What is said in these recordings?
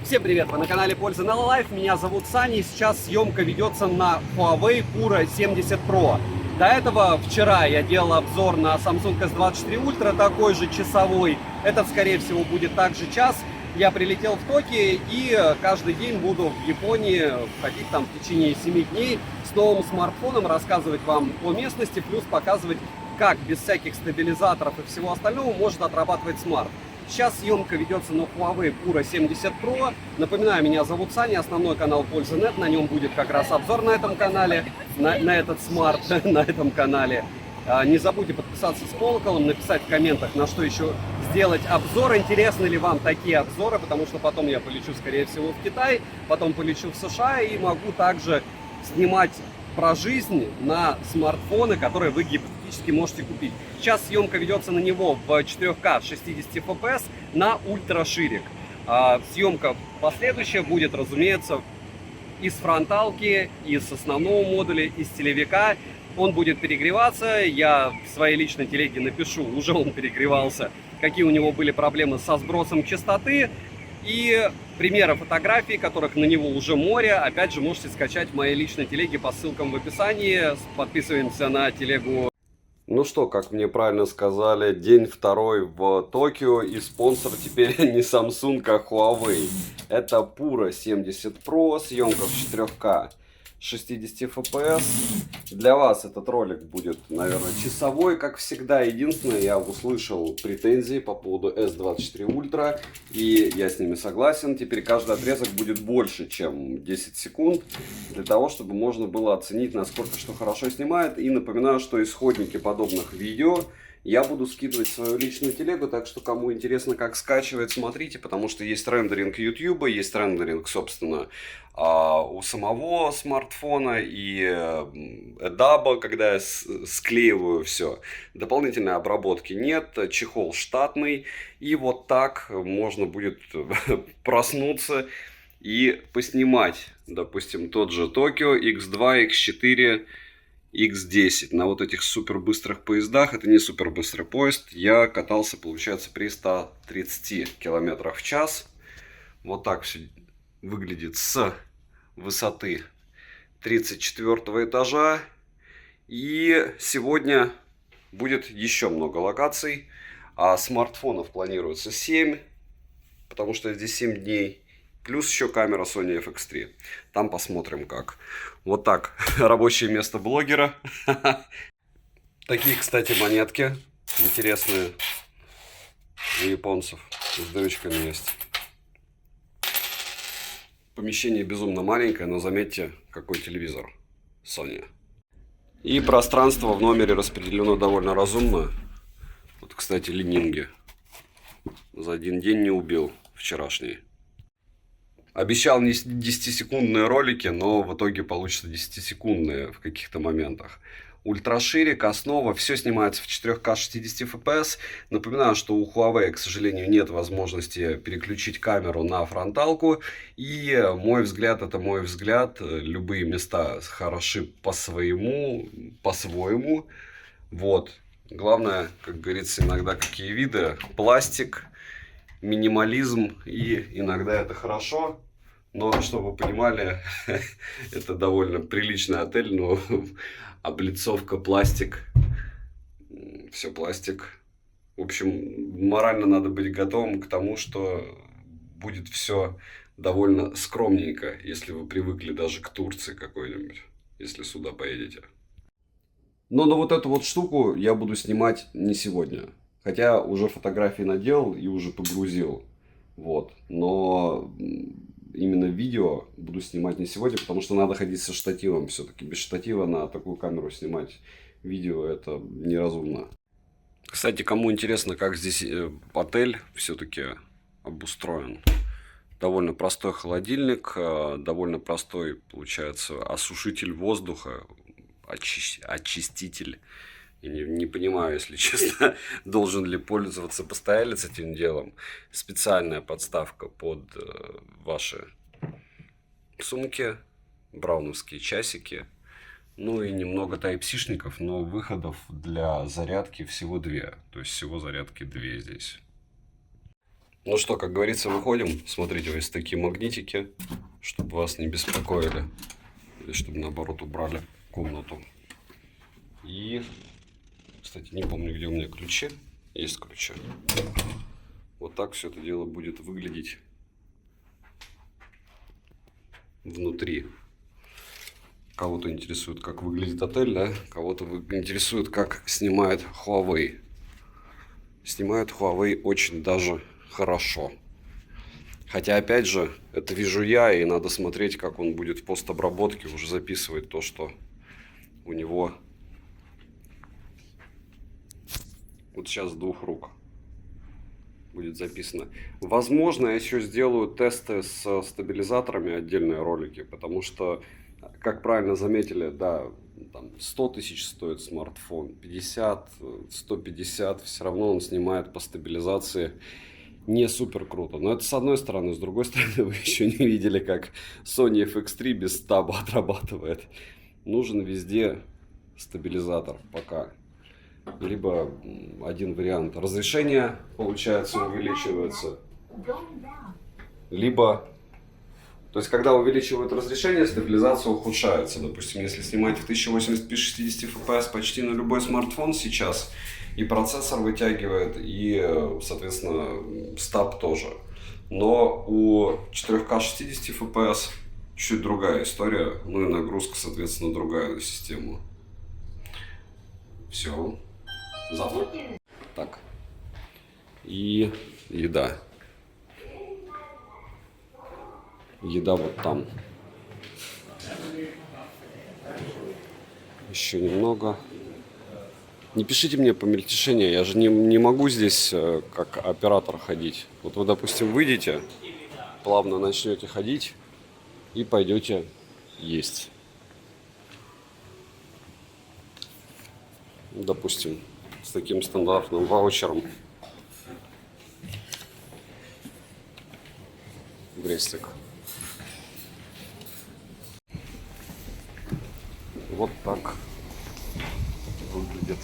Всем привет! Вы на канале Польза на Life. Меня зовут Саня, и сейчас съемка ведется на Huawei Pura 70 Pro. До этого вчера я делал обзор на Samsung S24 Ultra, такой же часовой. Этот, скорее всего, будет также час. Я прилетел в Токио и каждый день буду в Японии ходить там в течение 7 дней с новым смартфоном, рассказывать вам о местности, плюс показывать, как без всяких стабилизаторов и всего остального может отрабатывать смарт. Сейчас съемка ведется на Huawei Pura 70 Pro. Напоминаю, меня зовут Саня, основной канал Польза.нет. На нем будет как раз обзор на этом канале, на этот смарт на этом канале. Не забудьте подписаться с колоколом, написать в комментах, на что еще сделать обзор. Интересны ли вам такие обзоры, потому что потом я полечу, скорее всего, в Китай, потом полечу в США и могу также снимать про жизнь на смартфоны, которые вы гипотетически можете купить. Сейчас съемка ведется на него в 4К 60 FPS на ультраширик. Съемка последующая будет, разумеется, из фронталки, из основного модуля, из телевика. Он будет перегреваться. Я в своей личной телеге напишу, уже он перегревался, какие у него были проблемы со сбросом частоты. И примеры фотографий, которых на него уже море, опять же, можете скачать в моей личной телеге по ссылкам в описании. Подписываемся на телегу. Ну что, как мне правильно сказали, день второй в Токио, и спонсор теперь не Samsung, а Huawei. Это Pura 70 Pro, съемка в 4К 60 FPS. Для вас этот ролик будет, наверное, часовой, как всегда. Единственное, я услышал претензии по поводу S24 Ultra, и я с ними согласен. Теперь каждый отрезок будет больше, чем 10 секунд, для того, чтобы можно было оценить, насколько что хорошо снимает. И напоминаю, что исходники подобных видео я буду скидывать в свою личную телегу, так что кому интересно, как скачивать, смотрите, потому что есть рендеринг YouTube, есть рендеринг, собственно, у самого смартфона и эдаба, когда я склеиваю все. Дополнительной обработки нет, чехол штатный, и вот так можно будет проснуться и поснимать, допустим, тот же Tokyo X2, X4, X10 на вот этих супер быстрых поездах. Это не супер быстрый поезд. Я катался, получается, при 130 км в час. Вот так все выглядит с высоты 34 этажа. И сегодня будет еще много локаций. А смартфонов планируется 7, потому что здесь 7 дней. Плюс еще камера Sony FX3. Там посмотрим как. Вот так. Рабочее место блогера. Такие, кстати, монетки. Интересные. У японцев. С дырочками есть. Помещение безумно маленькое, но заметьте, какой телевизор Sony. И пространство в номере распределено довольно разумно. Вот, кстати, ленинги. За один день не убил вчерашний. Обещал не 10-секундные ролики, но в итоге получится 10-секундные в каких-то моментах. Ультраширик, основа, все снимается в 4К 60 FPS. Напоминаю, что у Huawei, к сожалению, нет возможности переключить камеру на фронталку. И мой взгляд, это мой взгляд. Любые места хороши по-своему. Вот. Главное, как говорится, иногда какие виды. Пластик. Минимализм, и иногда это хорошо, но, чтобы вы понимали, это довольно приличный отель, но облицовка, пластик, все пластик. В общем, морально надо быть готовым к тому, что будет все довольно скромненько, если вы привыкли даже к Турции какой-нибудь, если сюда поедете. Но на вот эту вот штуку я буду снимать не сегодня. Хотя уже фотографии наделал и уже погрузил. Вот. Но именно видео буду снимать не сегодня, потому что надо ходить со штативом. Все-таки без штатива на такую камеру снимать видео это неразумно. Кстати, кому интересно, как здесь отель все-таки обустроен. Довольно простой холодильник, довольно простой, получается, осушитель воздуха, очиститель. Я не понимаю, если честно, должен ли пользоваться постоялец этим делом. Специальная подставка под ваши сумки, брауновские часики. Ну и немного тайп-сишников, но выходов для зарядки всего 2. То есть всего зарядки 2 здесь. Ну что, как говорится, выходим. Смотрите, вот есть такие магнитики, чтобы вас не беспокоили. Или чтобы наоборот убрали комнату. И, кстати, не помню, где у меня ключи. Есть ключи. Вот так все это дело будет выглядеть внутри. Кого-то интересует, как выглядит отель, да? Кого-то интересует, как снимает Huawei. Снимает Huawei очень даже хорошо. Хотя, опять же, это вижу я, и надо смотреть, как он будет в постобработке уже записывать то, что у него вот сейчас с двух рук будет записано. Возможно, я еще сделаю тесты с стабилизаторами, отдельные ролики, потому что, как правильно заметили, да, там 100 тысяч стоит смартфон, 50, 150, все равно он снимает по стабилизации не супер круто. Но это с одной стороны. С другой стороны, вы еще не видели, как Sony FX3 без стаба отрабатывает. Нужен везде стабилизатор пока. Либо один вариант. Разрешение, получается, увеличивается. Либо... То есть, когда увеличивают разрешение, стабилизация ухудшается. Допустим, если снимать в 1080p 60 fps почти на любой смартфон сейчас, и процессор вытягивает, и, соответственно, стаб тоже. Но у 4К 60 fps чуть другая история, ну и нагрузка, соответственно, другая на систему. Все. Завтрак. Так. И еда. Еда вот там. Еще немного. Не пишите мне по мельтешению, я же не могу здесь как оператор ходить. Вот вы, допустим, выйдете, плавно начнете ходить и пойдете есть. Допустим, с таким стандартным ваучером. Брестик. Вот так выглядит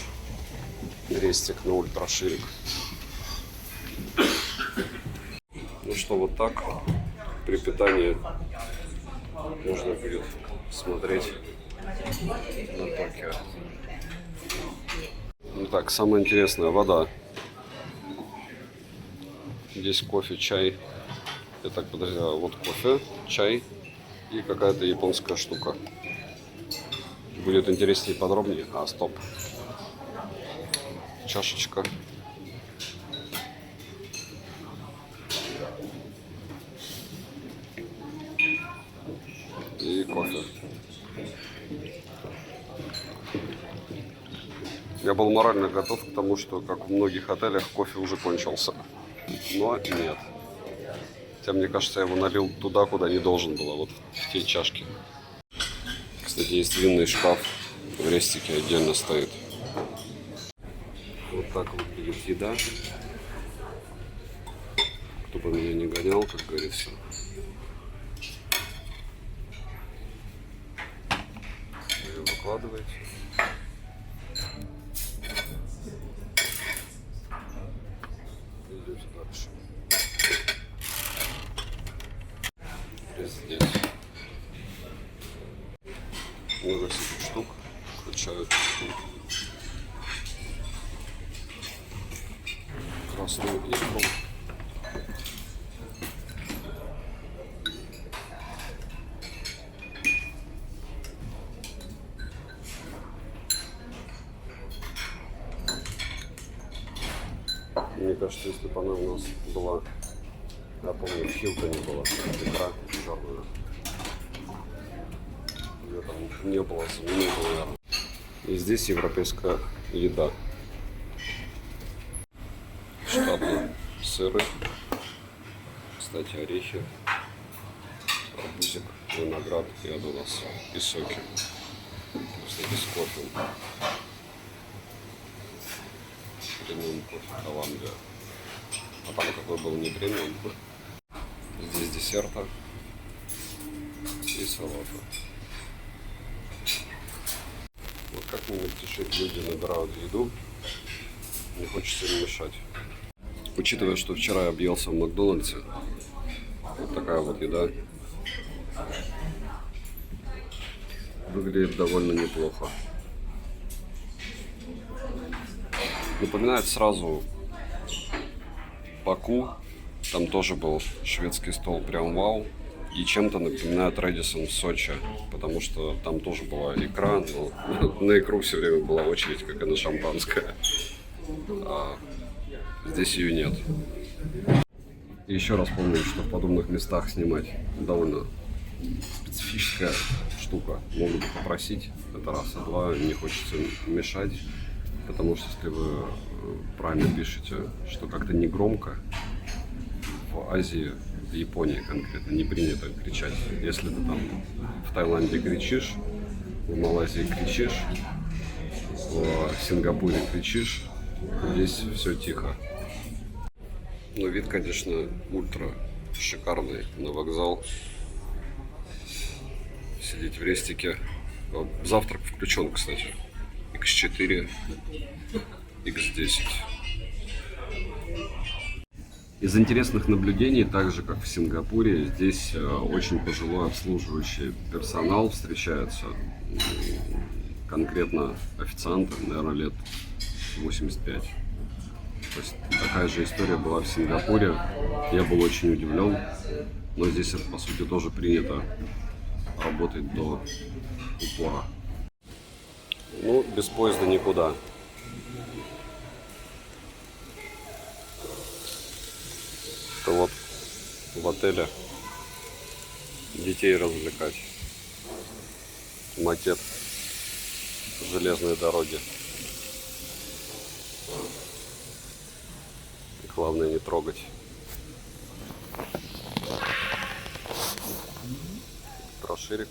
Брестик на ультраширик. Ну что, вот так при питании можно будет смотреть на Токио. Ну так, самое интересное — вода. Здесь кофе, чай. Я так подозреваю, вот кофе, чай и какая-то японская штука. Будет интереснее и подробнее. А, стоп. Чашечка. И кофе. Я был морально готов к тому, что, как в многих отелях, кофе уже кончился. Но нет. Хотя, мне кажется, я его налил туда, куда не должен было, вот в те чашки. Кстати, есть винный шкаф в Рестике, отдельно стоит. Вот так выглядит еда. Кто бы меня не гонял, как говорится. Ее выкладываете. Идете дальше. Здесь много всяких штук, включают красную икру. Мне кажется, если бы она у нас была, я помню, в Хилтоне была икра черная. Ее там не было за минуту, наверное. И здесь европейская еда. Штатные сыры. Кстати, орехи, арбузик, виноград и ананас. И соки. Кстати, с кофе. Премиум кофе Колумбия. А там какой был не премиум. Здесь десерта и салата. Вот как мне мельтешить, люди набирают еду. Не хочется им мешать. Учитывая, что вчера я объелся в Макдональдсе, вот такая вот еда выглядит довольно неплохо. Напоминает сразу Баку, там тоже был шведский стол, прям вау. И чем-то напоминает Рэдисон в Сочи, потому что там тоже была икра, но на икру все время была очередь, как и на шампанское. А здесь ее нет. И еще раз помню, что в подобных местах снимать довольно специфическая штука. Могут попросить, это раз, а два, не хочется мешать, потому что если вы правильно пишете, что как-то не громко, в Азии, в Японии конкретно не принято кричать. Если ты там в Таиланде кричишь, в Малайзии кричишь, в Сингапуре кричишь, здесь все тихо. Но вид, конечно, ультра шикарный на вокзал. Сидеть в рестике. Завтрак включен, кстати. X4, X10. Из интересных наблюдений, так же как в Сингапуре, здесь очень пожилой обслуживающий персонал встречается. Конкретно официанты, наверное, лет 85. То есть такая же история была в Сингапуре. Я был очень удивлен, но здесь это, по сути, тоже принято работать до упора. Ну, без поезда никуда. Это вот в отеле детей развлекать. Макет железной дороги. Главное не трогать. Троширик.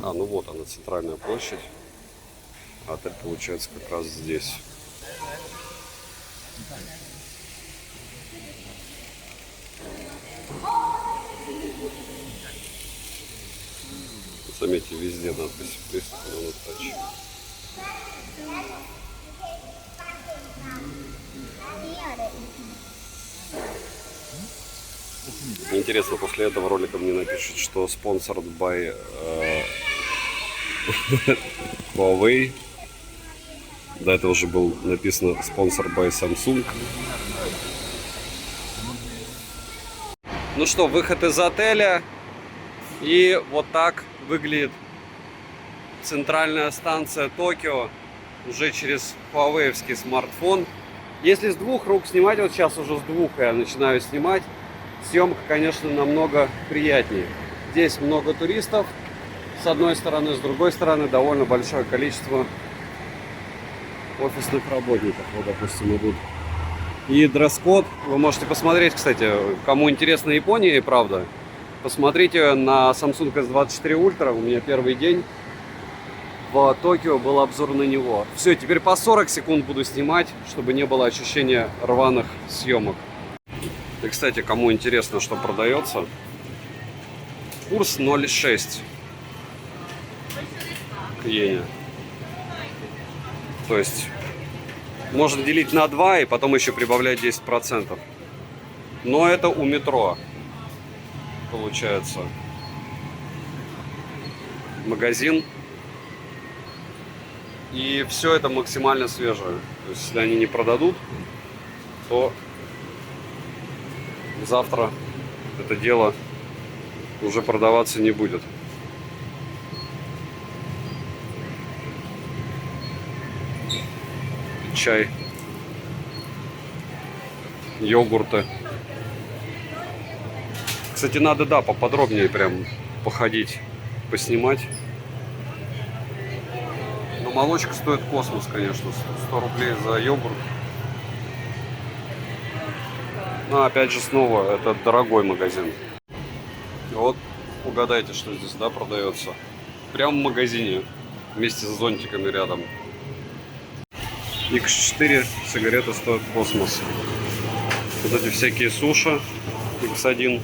Ну вот она, центральная площадь. Отель получается как раз здесь. Заметьте, везде надпись «Please touch». Интересно, после этого ролика мне напишут, что sponsored by Huawei. До этого уже был написано sponsored by Samsung. Ну что, выход из отеля. И вот так выглядит центральная станция Токио. Уже через Huawei-овский смартфон. Если с двух рук снимать, вот сейчас уже с двух я начинаю снимать, съемка, конечно, намного приятнее. Здесь много туристов, с одной стороны, с другой стороны довольно большое количество офисных работников, вот, допустим, идут. И дресс-код, вы можете посмотреть, кстати, кому интересна Япония, и правда, посмотрите на Samsung S24 Ultra, у меня первый день в Токио, был обзор на него. Все, теперь по 40 секунд буду снимать, чтобы не было ощущения рваных съемок. И, кстати, кому интересно, что продается, курс 0,6 к иене. То есть можно делить на 2 и потом еще прибавлять 10%. Но это у метро получается. Магазин. И все это максимально свежее. То есть, если они не продадут, то завтра это дело уже продаваться не будет. Чай, йогурты. Кстати, надо, да, поподробнее прям походить, поснимать. Но молочка стоит космос, конечно, 100 рублей за йогурт. Но опять же, снова, это дорогой магазин. Вот, угадайте, что здесь, да, продается. Прямо в магазине, вместе с зонтиками рядом. X4 сигареты стоят космос. Вот эти всякие суши X1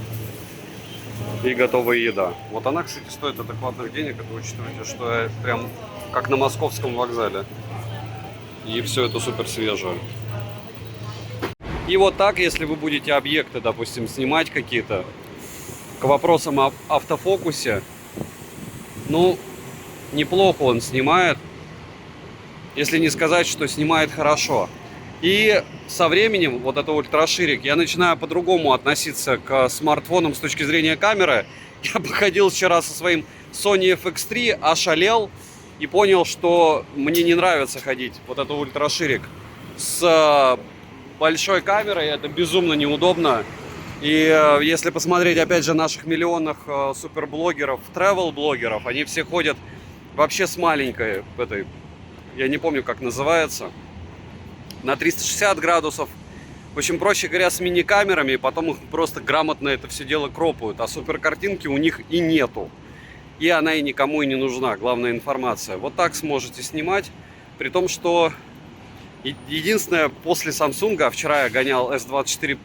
и готовая еда. Вот она, кстати, стоит адекватных денег. Это учитывайте, что я прям как на московском вокзале. и все это супер свежее. И вот так, если вы будете объекты, допустим, снимать какие-то, к вопросам о автофокусе, ну, неплохо он снимает, если не сказать, что снимает хорошо. И со временем, вот это ультраширик, я начинаю по-другому относиться к смартфонам с точки зрения камеры. Я походил вчера со своим Sony FX3, ошалел и понял, что мне не нравится ходить вот это ультраширик с большой камерой, это безумно неудобно. И если посмотреть, опять же, наших миллионных суперблогеров, travel-блогеров, они все ходят вообще с маленькой этой, я не помню, как называется, на 360 градусов. В общем, проще говоря, с мини-камерами, и потом их просто грамотно это все дело кропают. А суперкартинки у них и нету. И она и никому и не нужна, главная информация. Вот так сможете снимать, при том, что единственное, после Samsung, вчера я гонял S24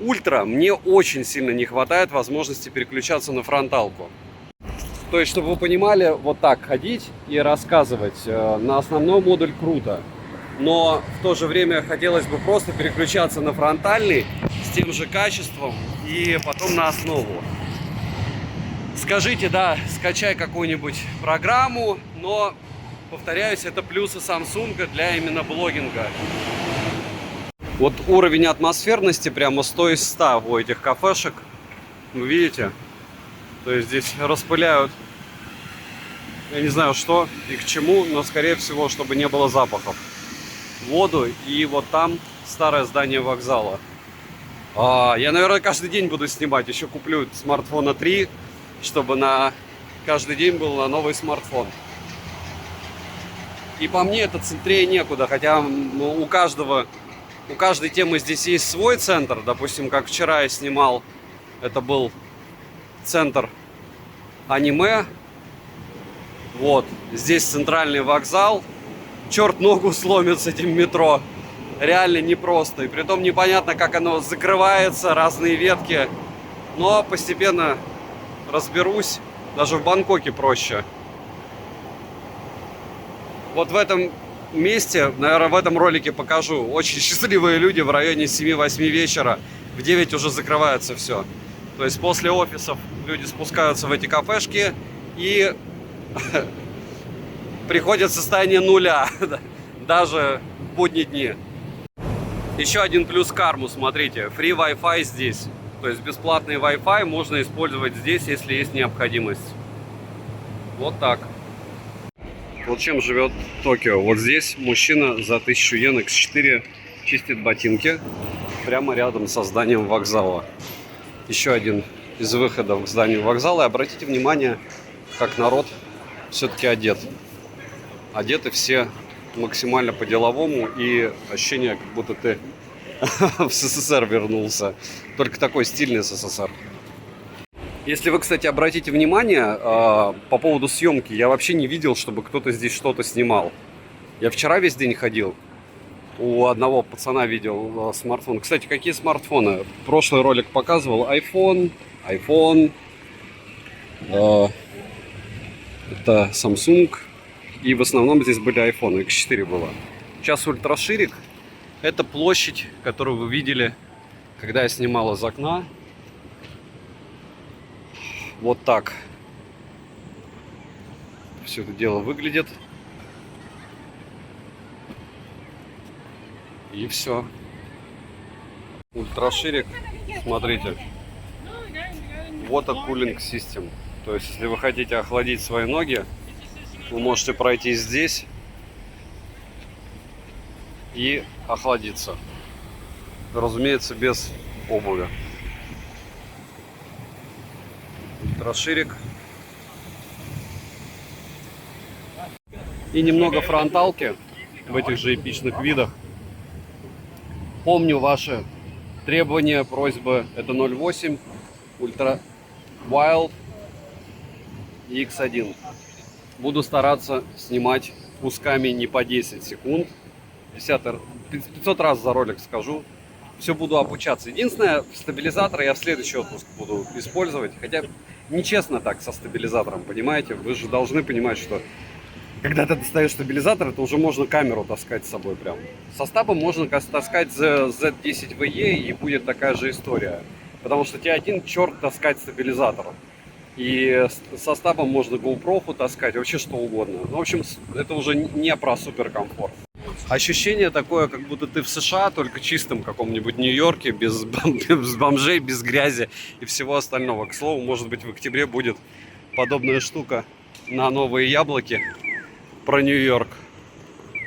Ultra, мне очень сильно не хватает возможности переключаться на фронталку. То есть, чтобы вы понимали, вот так ходить и рассказывать на основной модуль круто. Но в то же время хотелось бы просто переключаться на фронтальный с тем же качеством и потом на основу. Скажите, да, скачай какую-нибудь программу, но, повторяюсь, это плюсы Samsung для именно блогинга. Вот уровень атмосферности прямо 100 из 100 у этих кафешек. Вы видите? То есть здесь распыляют, я не знаю что и к чему, но скорее всего, чтобы не было запахов. Воду, и вот там старое здание вокзала. Я, наверное, каждый день буду снимать. Еще куплю смартфона 3, чтобы на каждый день был на новый смартфон. И по мне это центрее некуда, хотя у каждой темы здесь есть свой центр. Допустим, как вчера я снимал, это был центр аниме. Вот, здесь центральный вокзал. Черт ногу сломит с этим метро. Реально непросто. И притом непонятно, как оно закрывается, разные ветки. Но постепенно разберусь. Даже в Бангкоке проще. Вот в этом месте, наверное, в этом ролике покажу. Очень счастливые люди в районе 7-8 вечера. В 9 уже закрывается все. То есть после офисов люди спускаются в эти кафешки и приходит в состояние нуля, даже в будние дни. Еще один плюс карму, смотрите, free Wi-Fi здесь. То есть бесплатный Wi-Fi можно использовать здесь, если есть необходимость. Вот так. Вот чем живет Токио. Вот здесь мужчина за 1000 йен X4 чистит ботинки прямо рядом со зданием вокзала. Еще один из выходов к зданию вокзала. И обратите внимание, как народ все-таки одет. Одеты все максимально по-деловому, и ощущение, как будто ты в СССР вернулся. Только такой стильный СССР. Если вы, кстати, обратите внимание, по поводу съемки, я вообще не видел, чтобы кто-то здесь что-то снимал. Я вчера весь день ходил. У одного пацана видел смартфон. Кстати, какие смартфоны? Прошлый ролик показывал iPhone. Это Samsung. И в основном здесь были iPhone, X4 было. Сейчас ультраширик. Это площадь, которую вы видели, когда я снимал из окна. Вот так все это дело выглядит. И все. Ультраширик. Смотрите. Water Cooling System. То есть, если вы хотите охладить свои ноги, вы можете пройти здесь и охладиться. Разумеется, без обуви. Ультраширик. И немного фронталки в этих же эпичных видах. Помню ваши требования, просьбы. Это 0.8, Ultra Wild и X1. Буду стараться снимать кусками не по 10 секунд. 500 раз за ролик скажу. Все буду обучаться. Единственное, стабилизатор я в следующий отпуск буду использовать. Хотя нечестно так со стабилизатором, понимаете? Вы же должны понимать, что когда ты достаешь стабилизатор, это уже можно камеру таскать с собой прям. Со стабом можно таскать Z10VE и будет такая же история. Потому что тебе один черт таскать стабилизатор. И со стабом можно GoPro таскать, вообще что угодно. Ну, в общем, это уже не про суперкомфорт. Ощущение такое, как будто ты в США, только чистом каком-нибудь Нью-Йорке, без бомжей, без грязи и всего остального. К слову, может быть, в октябре будет подобная штука на новые яблоки про Нью-Йорк.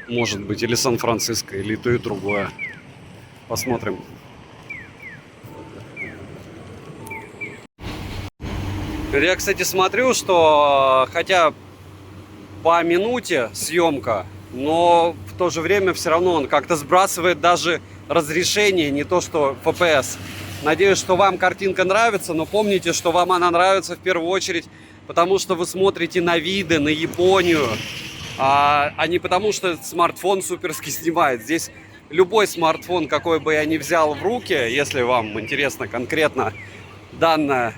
Может быть, или Сан-Франциско, или то и другое. Посмотрим. Я, кстати, смотрю, что хотя по минуте съемка, но в то же время все равно он как-то сбрасывает даже разрешение, не то что FPS. Надеюсь, что вам картинка нравится, но помните, что вам она нравится в первую очередь, потому что вы смотрите на виды, на Японию, а не потому, что смартфон суперски снимает. Здесь любой смартфон, какой бы я ни взял в руки, если вам интересно конкретно данная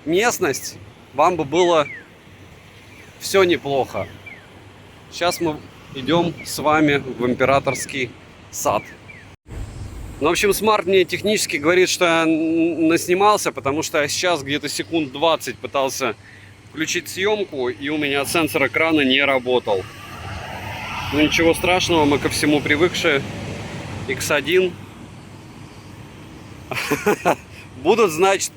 местность, вам бы было все неплохо. Сейчас мы идем с вами в Императорский сад. Ну, в общем, смарт мне технически говорит, что я наснимался, потому что я сейчас где-то секунд 20 пытался включить съемку, и у меня сенсор экрана не работал. Ну, ничего страшного, мы ко всему привыкшие. X1. Будут, значит,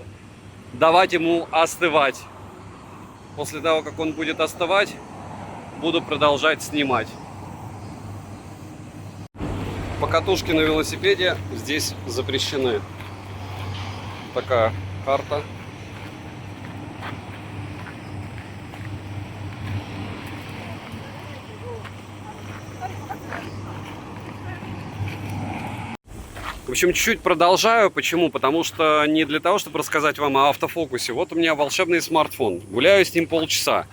давать ему остывать. После того, как он будет остывать, буду продолжать снимать. Покатушки на велосипеде здесь запрещены. Такая карта. В общем, чуть-чуть продолжаю. Почему? Потому что не для того, чтобы рассказать вам о автофокусе. Вот у меня волшебный смартфон. Гуляю с ним полчаса.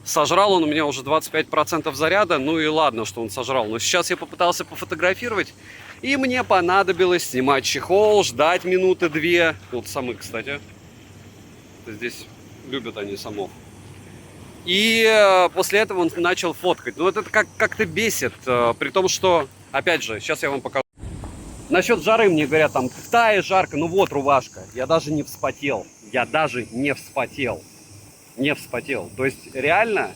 Сожрал он у меня уже 25% заряда. Ну и ладно, что он сожрал. Но сейчас я попытался пофотографировать. И мне понадобилось снимать чехол, ждать минуты 2. Вот самы, кстати. Здесь любят они самов. И после этого он начал фоткать. Ну, это как-то бесит. При том, что, опять же, сейчас я вам покажу. Насчет жары мне говорят, там, в Тае жарко. Ну вот, рубашка. Я даже не вспотел. Я даже не вспотел. Не вспотел. То есть, реально,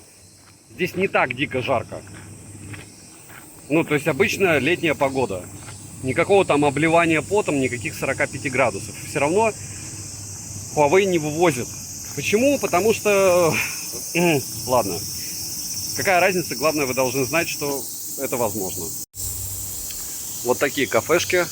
здесь не так дико жарко. Ну, то есть, обычная летняя погода. Никакого там обливания потом, никаких 45 градусов. Все равно Huawei не вывозит. Почему? Потому что... Ладно. Какая разница? Главное, вы должны знать, что это возможно. Вот такие кафешки.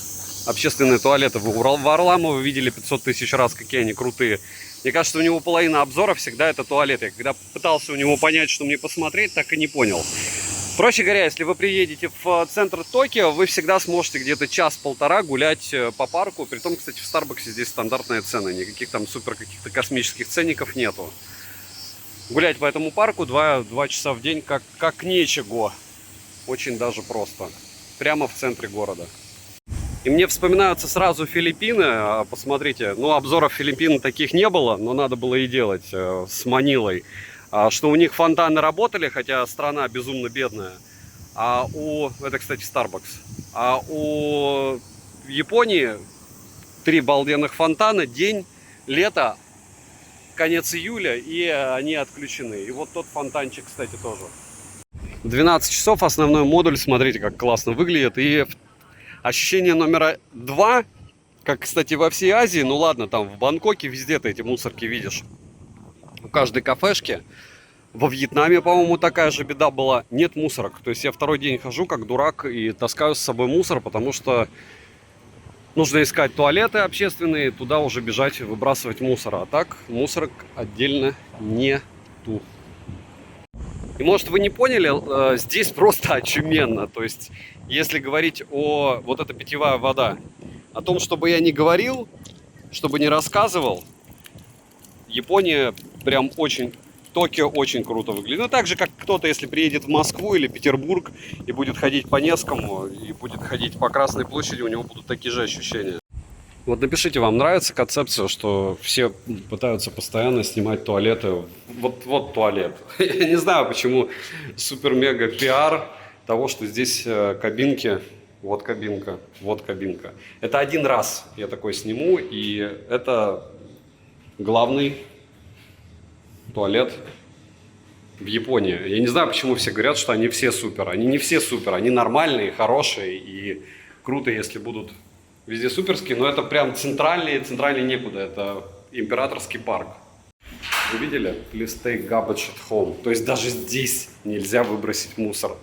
Общественные туалеты в Варламово видели 500 тысяч раз, какие они крутые. Мне кажется, у него половина обзора всегда это туалет. Я когда пытался у него понять, что мне посмотреть, так и не понял. Проще говоря, если вы приедете в центр Токио, вы всегда сможете где-то час-полтора гулять по парку. Притом, кстати, в Старбаксе здесь стандартные цены. Никаких там супер каких-то космических ценников нету. Гулять по этому парку 2 часа в день как нечего. Очень даже просто. Прямо в центре города. И мне вспоминаются сразу Филиппины. Посмотрите, ну обзоров Филиппин таких не было, но надо было и делать с Манилой. Что у них фонтаны работали, хотя страна безумно бедная. Это, кстати, Starbucks. А у Японии 3 балденных фонтана, день, лето, конец июля, и они отключены. И вот тот фонтанчик, кстати, тоже. 12 часов, основной модуль, смотрите, как классно выглядит. И ощущение номер 2, как, кстати, во всей Азии, ну ладно, там в Бангкоке везде ты эти мусорки видишь. У каждой кафешки. Во Вьетнаме, по-моему, такая же беда была. Нет мусорок. То есть я второй день хожу как дурак и таскаю с собой мусор, потому что нужно искать туалеты общественные, туда уже бежать, выбрасывать мусор. А так мусорок отдельно нету. И может вы не поняли, здесь просто очуменно. То есть, если говорить о... Вот эта питьевая вода. О том, чтобы я не говорил, чтобы не рассказывал, Япония прям очень... Токио очень круто выглядит. Ну, так же, как кто-то, если приедет в Москву или Петербург и будет ходить по Невскому, и будет ходить по Красной площади, у него будут такие же ощущения. Вот напишите, вам нравится концепция, что все пытаются постоянно снимать туалеты. Вот туалет. Я не знаю, почему супер-мега пиар того, что здесь кабинки. Вот кабинка, вот кабинка. Это один раз я такой сниму, и это главный туалет в Японии. Я не знаю, почему все говорят, что они все супер. Они не все супер, они нормальные, хорошие и круто, если будут везде суперские, но это прям центральные некуда, это императорский парк. Вы видели? Please take garbage at home. То есть даже здесь нельзя выбросить мусор.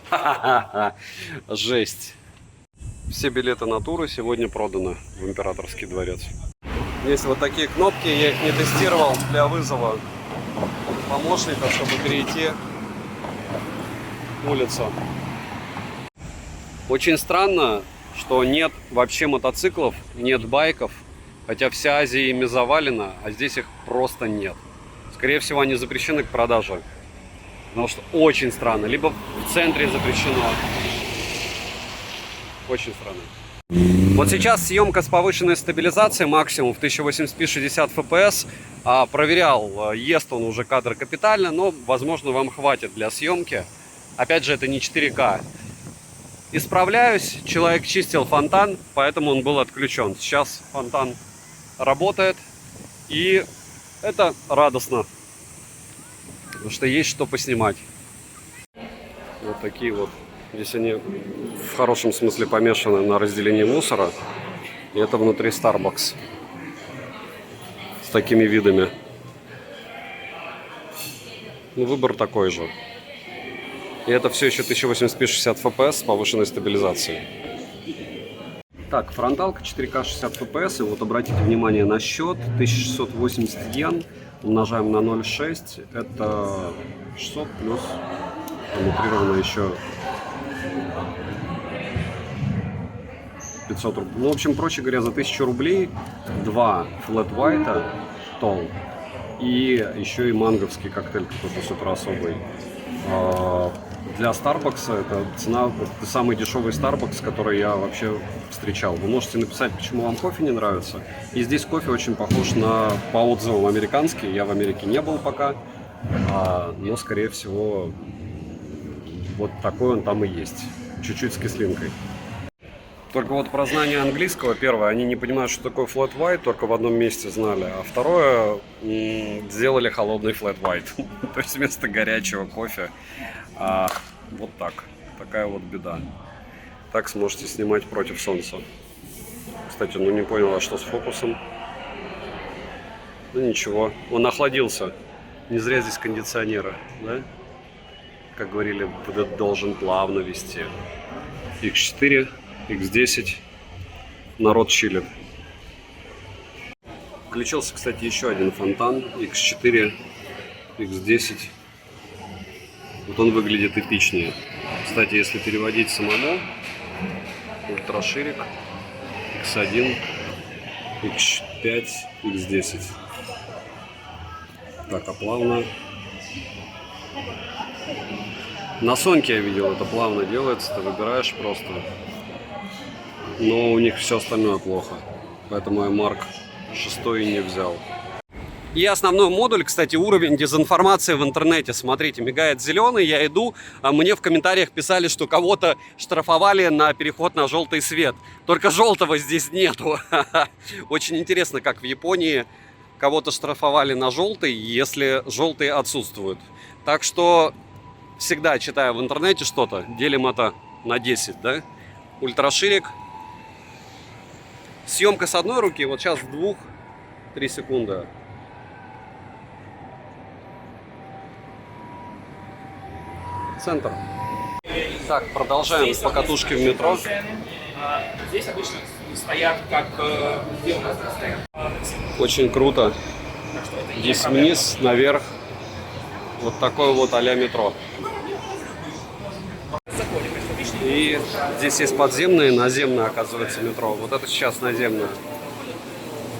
Жесть. Все билеты на туры сегодня проданы в императорский дворец. Есть вот такие кнопки, я их не тестировал для вызова помощника, чтобы перейти улицу. Очень странно, что нет вообще мотоциклов, нет байков, хотя вся Азия ими завалена, а здесь их просто нет. Скорее всего, они запрещены к продаже, потому что очень странно. Либо в центре запрещено. Очень странно. Вот сейчас съемка с повышенной стабилизацией, максимум в 1080p 60 fps. Проверял, ест он уже кадр капитально, но, возможно, вам хватит для съемки. Опять же, это не 4К. Исправляюсь, человек чистил фонтан, поэтому он был отключен. Сейчас фонтан работает, и это радостно, потому что есть что поснимать. Вот такие вот. Здесь они в хорошем смысле помешаны на разделении мусора. И это внутри Starbucks. С такими видами. Ну, выбор такой же. И это все еще 1080p 60 fps с повышенной стабилизацией. Так, фронталка 4К 60 fps. И вот обратите внимание на счет. 1680 йен. Умножаем на 0,6. Это 600 плюс аннутрированно еще 500 рублей. Ну, в общем, проще говоря, за 1000 рублей 2 флэт white тол и еще и манговский коктейль какой-то супер особый. Для Starbucks это цена, это самый дешевый Starbucks, который я вообще встречал. Вы можете написать, почему вам кофе не нравится. И здесь кофе очень похож по отзывам американский. Я в Америке не был пока, но скорее всего вот такой он там и есть. Чуть-чуть с кислинкой. Только вот про знание английского, первое, они не понимают, что такое flat white, только в одном месте знали. А второе, сделали холодный flat white. То есть вместо горячего кофе. Вот так. Такая вот беда. Так сможете снимать против солнца. Кстати, ну не понял, а что с фокусом? Ну ничего, он охладился. Не зря здесь кондиционеры, да? Как говорили, должен плавно вести. X4, X10. Народ чилит. Включился, кстати, еще один фонтан. X4, X10. Вот он выглядит эпичнее. Кстати, если переводить самому, ультраширик, X1, X5, X10. Так, а плавно. На Соньке я видел, это плавно делается, ты выбираешь просто. Но у них все остальное плохо. Поэтому я Марк 6 не взял. И основной модуль, кстати, уровень дезинформации в интернете. Смотрите, мигает зеленый, я иду, а мне в комментариях писали, что кого-то штрафовали на переход на желтый свет. Только желтого здесь нету. Очень интересно, как в Японии кого-то штрафовали на желтый, если желтый отсутствует. Так что всегда, читая в интернете что-то, делим это на 10, да? Ультраширик. Съемка с одной руки, вот сейчас в 2-3 секунды. Центр. Так, продолжаем покатушки в метро. Здесь обычно стоят как стоят. Очень круто. Здесь вниз, наверх. Вот такое вот а-ля метро. И здесь есть подземное и наземное, оказывается, метро. Вот это сейчас наземное.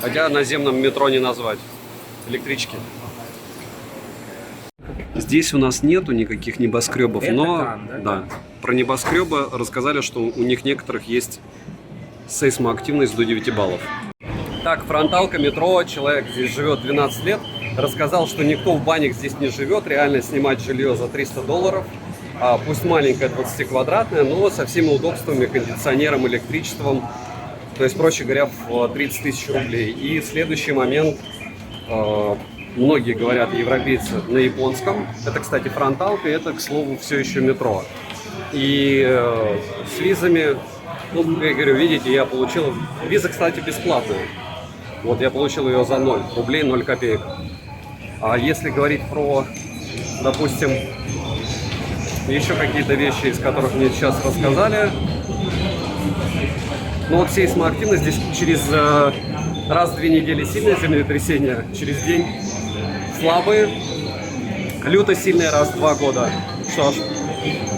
Хотя наземным метро не назвать. Электрички. Здесь у нас нету никаких небоскребов, это но там, да? Да, про небоскребы рассказали, что у них некоторых есть сейсмоактивность до 9 баллов. Так, фронталка метро, человек здесь живет 12 лет, рассказал, что никто в банях здесь не живет, реально снимать жилье за $300, пусть маленькое, 20-квадратное, но со всеми удобствами, кондиционером, электричеством, то есть, проще говоря, в 30 тысяч рублей. И следующий момент, многие говорят, европейцы, на японском, это, кстати, фронталка, это, к слову, все еще метро. И с визами, ну, я говорю, видите, я получил, виза, кстати, бесплатная. Вот я получил ее за 0 рублей, 0 копеек. А если говорить про, допустим, еще какие-то вещи, из которых мне сейчас рассказали. Ну вот сейсмоактивность здесь через раз в 2 недели сильное землетрясение, через день слабые, люто сильные раз в 2 года. Что ж,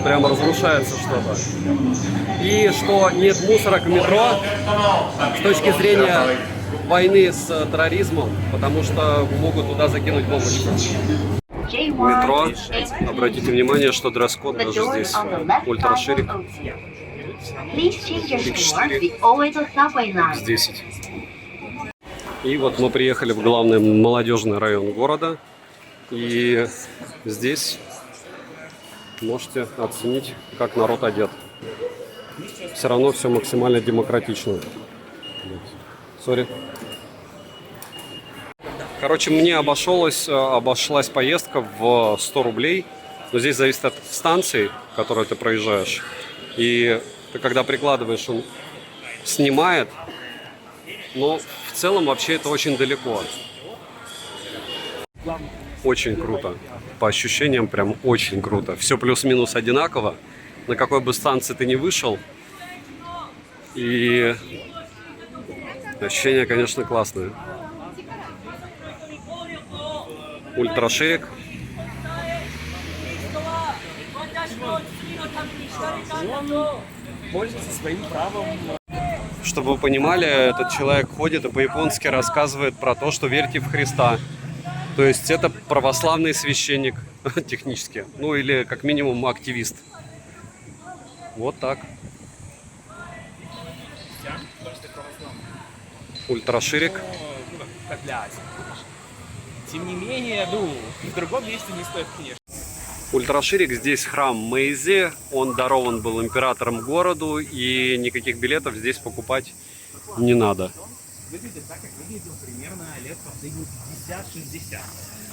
прямо разрушается что-то. И что нет мусора к метро с точки зрения войны с терроризмом, потому что могут туда закинуть бомбочку. Метро, обратите внимание, что дресс-код даже здесь ультраширик. X4, 10. И вот мы приехали в главный молодежный район города. И здесь можете оценить, как народ одет. Все равно все максимально демократично. Сори. Короче, мне обошлась поездка в 100 рублей. Но здесь зависит от станции, которую ты проезжаешь. И ты, когда прикладываешь, он снимает. Но в целом вообще это очень далеко. Очень круто. По ощущениям прям очень круто. Все плюс-минус одинаково. На какой бы станции ты ни вышел. И ощущения, конечно, классные. Ультраширик. Пользуется своим правом. Чтобы вы понимали, этот человек ходит и по-японски рассказывает про то, что верьте в Христа. То есть это православный священник технически. Ну или как минимум активист. Вот так. Ультраширик. Тем не менее, ну, в другом месте не стоит, конечно. Ультраширик, здесь храм Мэйзи, он дарован был императором городу, и никаких билетов здесь покупать не надо. Выглядит так, как выглядел примерно лет последних 50-60.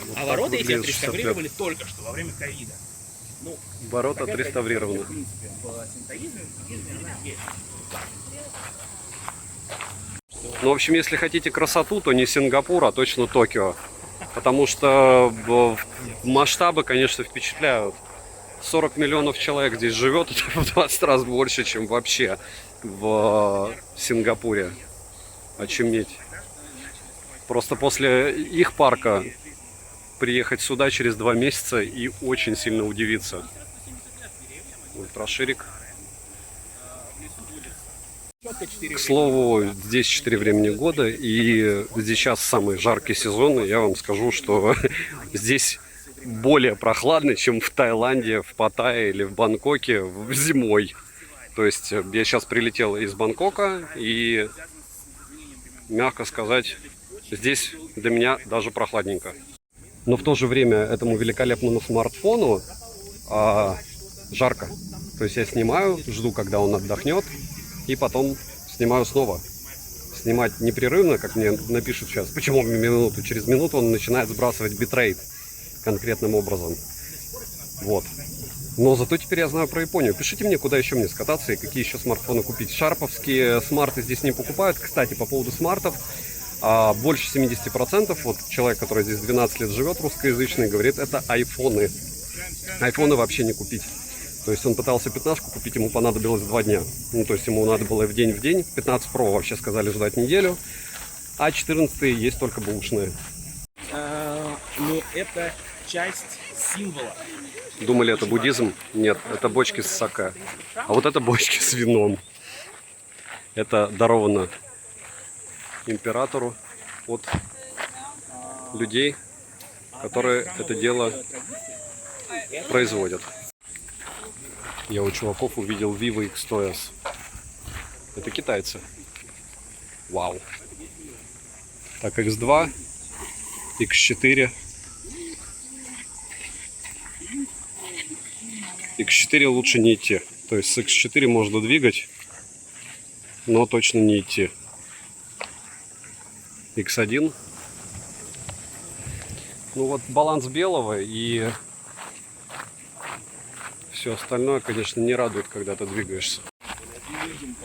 Вот а ворота эти выглядит отреставрировали только что, во время ковида. Ну, ворота отреставрированы. В принципе, в синтоизме, она есть. Ну, в общем, если хотите красоту, то не Сингапур, а точно Токио. Потому что масштабы, конечно, впечатляют. 40 миллионов человек здесь живет, это в 20 раз больше, чем вообще в Сингапуре. Очуметь. Просто после их парка приехать сюда через 2 месяца и очень сильно удивиться. Ультраширик. К слову, здесь 4 времени года, и здесь сейчас самый жаркий сезон, и я вам скажу, что здесь более прохладно, чем в Таиланде, в Паттайе или в Бангкоке зимой. То есть я сейчас прилетел из Бангкока, и, мягко сказать, здесь для меня даже прохладненько. Но в то же время этому великолепному смартфону жарко. То есть я снимаю, жду, когда он отдохнет, и потом снимаю снова. Снимать непрерывно, как мне напишут сейчас. Почему минуту? Через минуту он начинает сбрасывать битрейт конкретным образом. Вот. Но зато теперь я знаю про Японию. Пишите мне, куда еще мне скататься и какие еще смартфоны купить. Шарповские смарты здесь не покупают. Кстати, по поводу смартов. Больше 70%, вот человек, который здесь 12 лет живет, русскоязычный, говорит, это айфоны. Айфоны вообще не купить. То есть он пытался 15-ку купить, ему понадобилось 2 дня. Ну, то есть ему надо было в день. 15 Pro вообще сказали ждать неделю. А 14 есть только бэушные. Ну, это часть символа. Думали, это буддизм? Нет, это бочки с саке. А вот это бочки с вином. Это даровано императору от людей, которые это дело производят. Я у чуваков увидел Vivo X100S. Это китайцы. Вау. Так, X2, X4. X4 лучше не идти. То есть с X4 можно двигать, но точно не идти. X1. Ну вот баланс белого и все остальное, конечно, не радует, когда ты двигаешься.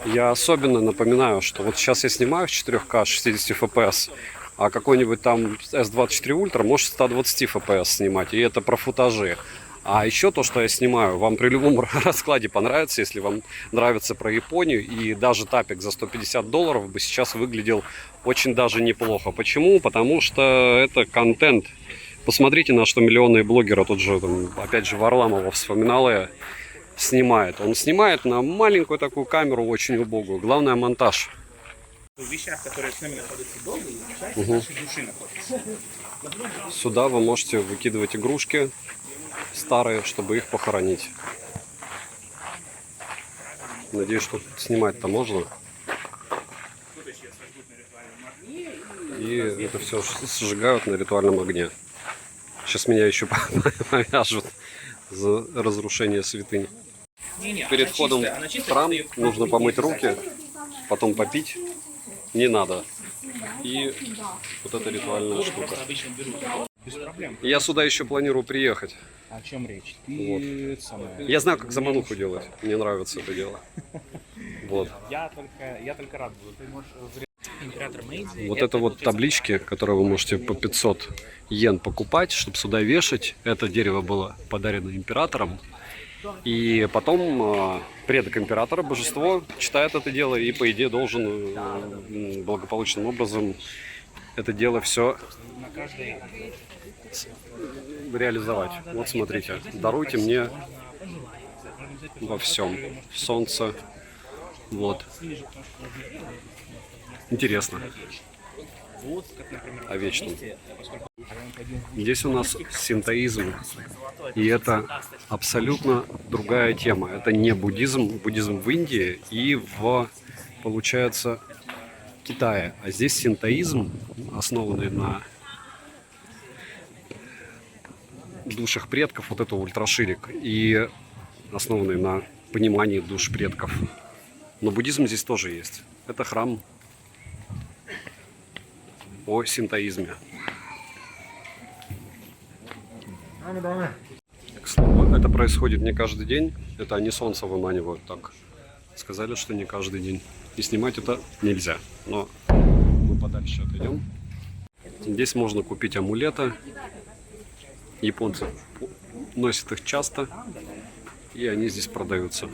Я особенно напоминаю, что вот сейчас я снимаю в 4К 60 FPS, а какой-нибудь там S24 Ultra может 120 FPS снимать, и это про футажи. А еще то, что я снимаю, вам при любом раскладе понравится, если вам нравится про Японию, и даже тапик за $150 бы сейчас выглядел очень даже неплохо. Почему? Потому что это контент. Посмотрите, на что миллионные блогеры, тут же, там, опять же, Варламова вспоминал я, снимает. Он снимает на маленькую такую камеру, очень убогую. Главное монтаж. В вещах, которые с нами находятся долго, и часть нашей души находится. Сюда вы можете выкидывать игрушки старые, чтобы их похоронить. Надеюсь, что снимать-то можно. И это все сжигают на ритуальном огне. Сейчас меня еще повяжут за разрушение святынь. Перед входом в храм нужно помыть руки, потом попить. Не надо. И вот эта ритуальная штука. Без проблем. Я сюда еще планирую приехать. О чем речь? Я знаю, как замануху делать. Мне нравится это дело. Вот. Я только рад буду. Ты можешь император Мэйдзи. Вот это вот таблички, которые вы можете по 500 йен покупать, чтобы сюда вешать. Это дерево было подарено императором. И потом предок императора, божество, читает это дело и, по идее, должен благополучным образом это дело все реализовать. Вот смотрите, даруйте мне во всем. Солнце. Вот. Интересно. О вечном. Здесь у нас синтоизм. И это абсолютно другая тема. Это не буддизм. Буддизм в Индии и в, получается, Китае. А здесь синтоизм, основанный на душах предков. Вот это ультраширик. И основанный на понимании душ предков. Но буддизм здесь тоже есть. Это храм о синтоизме. К слову, это происходит не каждый день. Это они солнце выманивают так. Сказали, что не каждый день. И снимать это нельзя. Но мы подальше отойдем. Здесь можно купить амулеты. Японцы носят их часто. И они здесь продаются.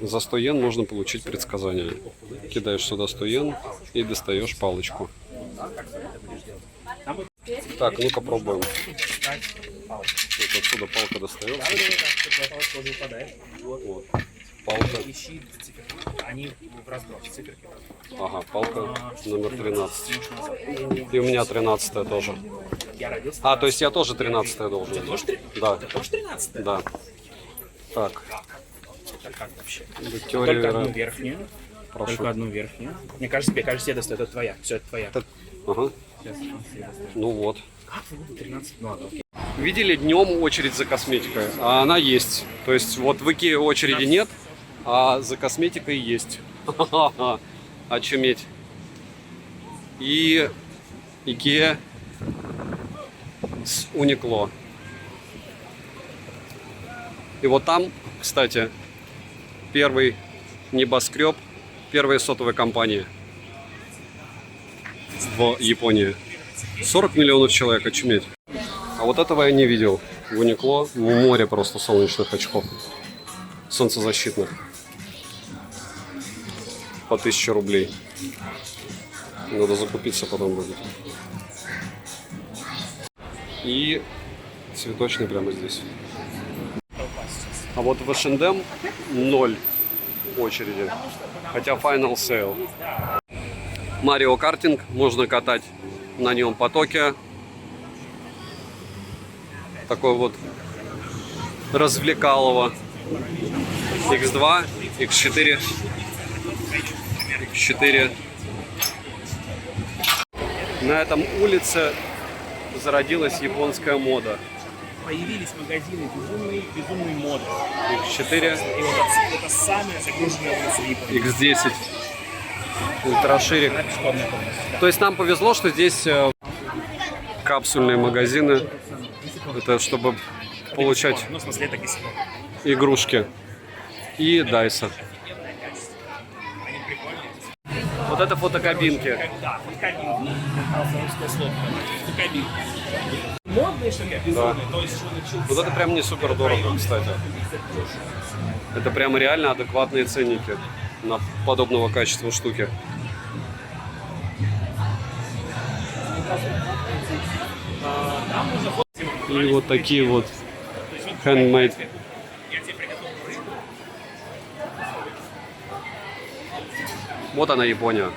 За 100 йен можно получить предсказание. Кидаешь сюда 100 йен и достаешь палочку. Так, ну-ка пробуем. Вот отсюда палка достается. Вот. Палка. Они в разброс, циферки. Ага, палка номер 13. И у меня 13 тоже. Я родился. А, то есть я тоже 13 должен. Ты тоже 13? Да. Ты тоже 13? Да. Так. Как вообще? Теория... Только одну верхнюю. Прошу. Только одну верхнюю. Мне кажется, я достаю. Это твоя. Все, это твоя. Ага. Сейчас, Ну вот. как? 13? Ну ладно, окей. Видели днем очередь за косметикой? А она есть. То есть вот в Икее очереди нет, а за косметикой есть. Очуметь. И Икеа с Уникло. И вот там, кстати, первый небоскреб, первая сотовая компания в Японии. 40 миллионов человек, очуметь. А вот этого я не видел. В Уникло море просто солнечных очков. Солнцезащитных. По 1000 рублей. Надо закупиться потом будет. И цветочный прямо здесь. А вот в H&M 0 очереди. Хотя Final Sale. Марио Картинг. Можно катать на нем потоки. Такой вот развлекалово. X2, X4, X4, На этом улице зародилась японская мода. Появились магазины безумной моды. X4, И вот это самая загруженная улица в Японии. X10, ультраширик. Она пешеходная полностью. То есть нам повезло, что здесь капсульные магазины. Это чтобы получать Ну, в смысле, это кисельно. игрушки. И Дайса. Они прикольные. Вот это фотокабинки. Да, фоткабинки. Русское слово. Фоткабинки. Модные штуки безумные. То есть, что начался... Вот это прям не супер дорого, кстати. Это прям реально адекватные ценники на подобного качества штуки. Там можно И вот такие вот handmade. Я тебе приготовлю рыбу. Вот она, Япония.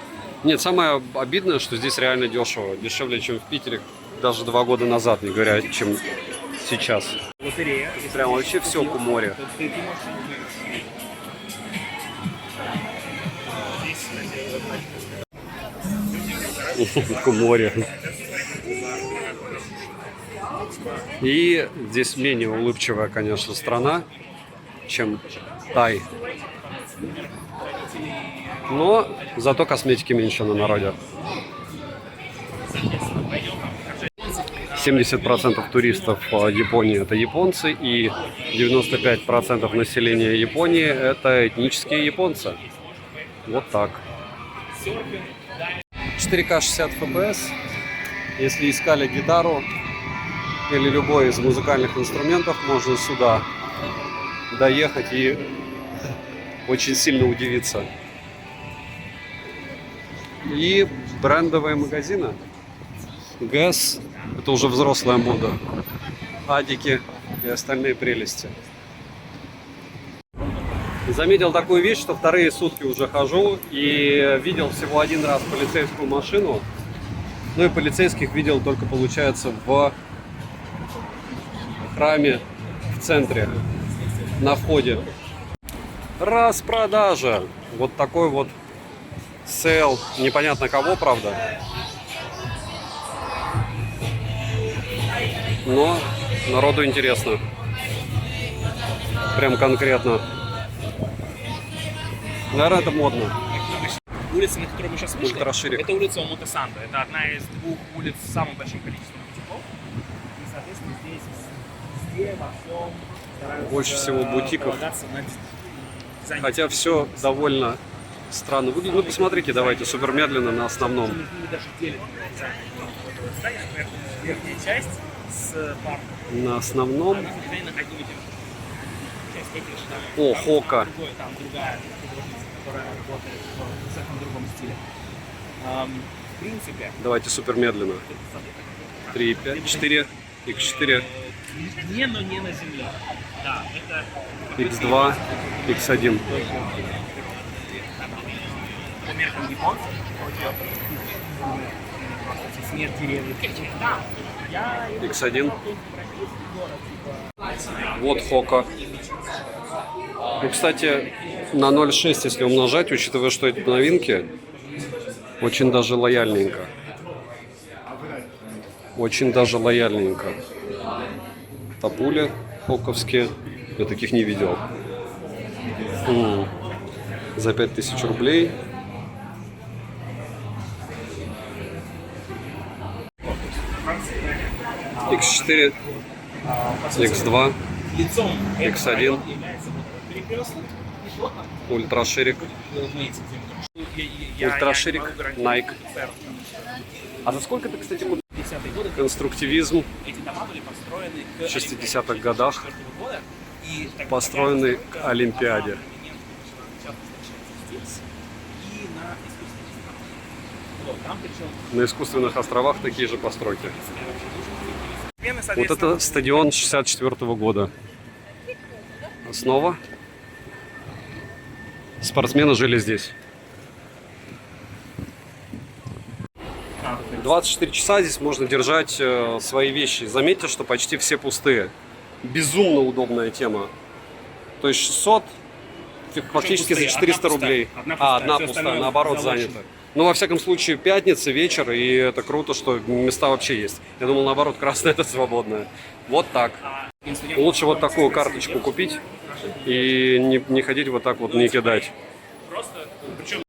Нет, самое обидное, что здесь реально дешево. Дешевле, чем в Питере. Даже 2 года назад, не говоря, чем сейчас. Лотерея. Прям вообще все по морю. Тут ты можешь... По морю. И здесь менее улыбчивая, конечно, страна, чем Тай. Но зато косметики меньше на народе. 70% туристов Японии это японцы, и 95% населения Японии это этнические японцы. Вот так. 4К 60 FPS. Если искали гитару или любой из музыкальных инструментов, можно сюда доехать и очень сильно удивиться. И брендовые магазины. ГЭС — это уже взрослая мода. Адики и остальные прелести. Заметил такую вещь, что вторые сутки уже хожу и видел всего один раз полицейскую машину. Ну и полицейских видел только, получается, в храме в центре, на входе. Распродажа. Вот такой вот сейл. Непонятно кого, правда. Но народу интересно. Прям конкретно. Наверное, это модно. Улица, на которой мы сейчас вышли, Ультраширик. это улица Омотесандо. Это одна из 2 улиц с самым большим количеством бутиков. И, соответственно, здесь везде, во всем стараются Больше всего бутиков. полагаться на дизайн. Хотя все довольно странно выглядит. Ну, посмотрите, давайте, супер медленно на основном. Между ними даже делят дизайн. Здание, поэтому верхняя часть с парком, На основном. она задизайна одним и тем же. Часть этих же, да. О, Там Хока. там другая художница, которая работает в совсем другом стиле. В принципе, Давайте супер медленно. 3, 5, 4, X4, не, но не на земле. Да, это X2, X1. по меркам японцев. Смерть деревьев. Да, я X1. Вот Хока. Ну, кстати, на 0.6, если умножать, учитывая, что это новинки, очень даже лояльненько. Очень даже лояльненько. Топули хоковские. Я таких не видел. За 5000 рублей. X4, X2, лицом X1, является перекресток. ультраширик. Ультраширик, Nike. А за сколько это, кстати, будет? 50-е годы Конструктивизм эти дома были построены в 60-х годах, года. И так построенный к Олимпиаде. и на искусственных островах. Вот, там причем На искусственных островах такие же постройки. Вены, Вот соответственно, это стадион 64-го года. Основа. Спортсмены жили здесь. 24 часа здесь можно держать свои вещи. Заметьте, что почти все пустые. Безумно удобная тема. То есть 600 фактически за пустые? 400 Одна пустая. рублей. Одна пустая. Одна Всё пустая, остальное наоборот заложено. занято. Ну, во всяком случае, пятница, вечер, и это круто, что места вообще есть. Я думал, наоборот, красное это свободное. Вот так. Лучше вот такую карточку купить и не ходить вот так вот, не кидать. Просто, причем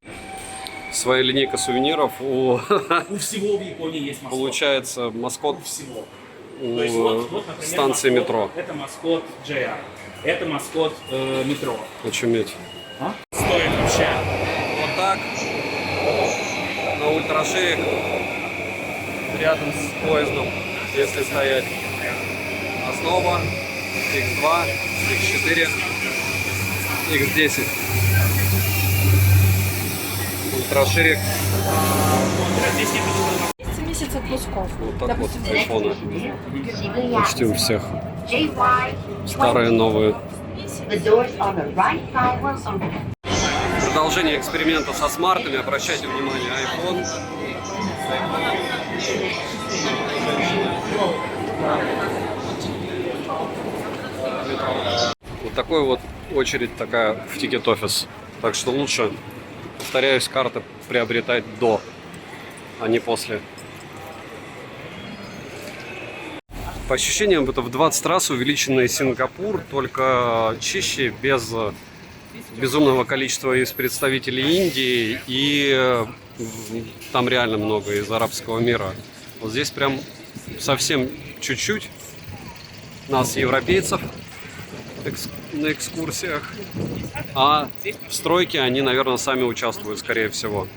Своя линейка сувениров у у всего в Японии есть маскот. получается маскот У всего. у То есть вот, например, станции маскот, метро. Это маскот JR. Это маскот метро. Очуметь. А? Стоит вообще. Вот так. На ультраширик рядом с поездом, если стоять. Основа, X2, X4, X10. Ультраширик. Здесь нет Месяц отпусков. Вот так вот Допустим, айфоны. Shibuya, Почти у всех. JY, Старые, новые. the doors on the right side will open. Продолжение эксперимента со смартами. Обращайте внимание, iPhone. Вот такой вот очередь такая в Ticket Office. Так что лучше, повторяюсь, карты приобретать до, а не после. По ощущениям, это в 20 раз увеличенный Сингапур, только чище, без безумного количества из представителей Индии, и там реально много из арабского мира. Вот здесь прям совсем чуть-чуть нас, европейцев, на экскурсиях, а в стройке они, наверное, сами участвуют, скорее всего.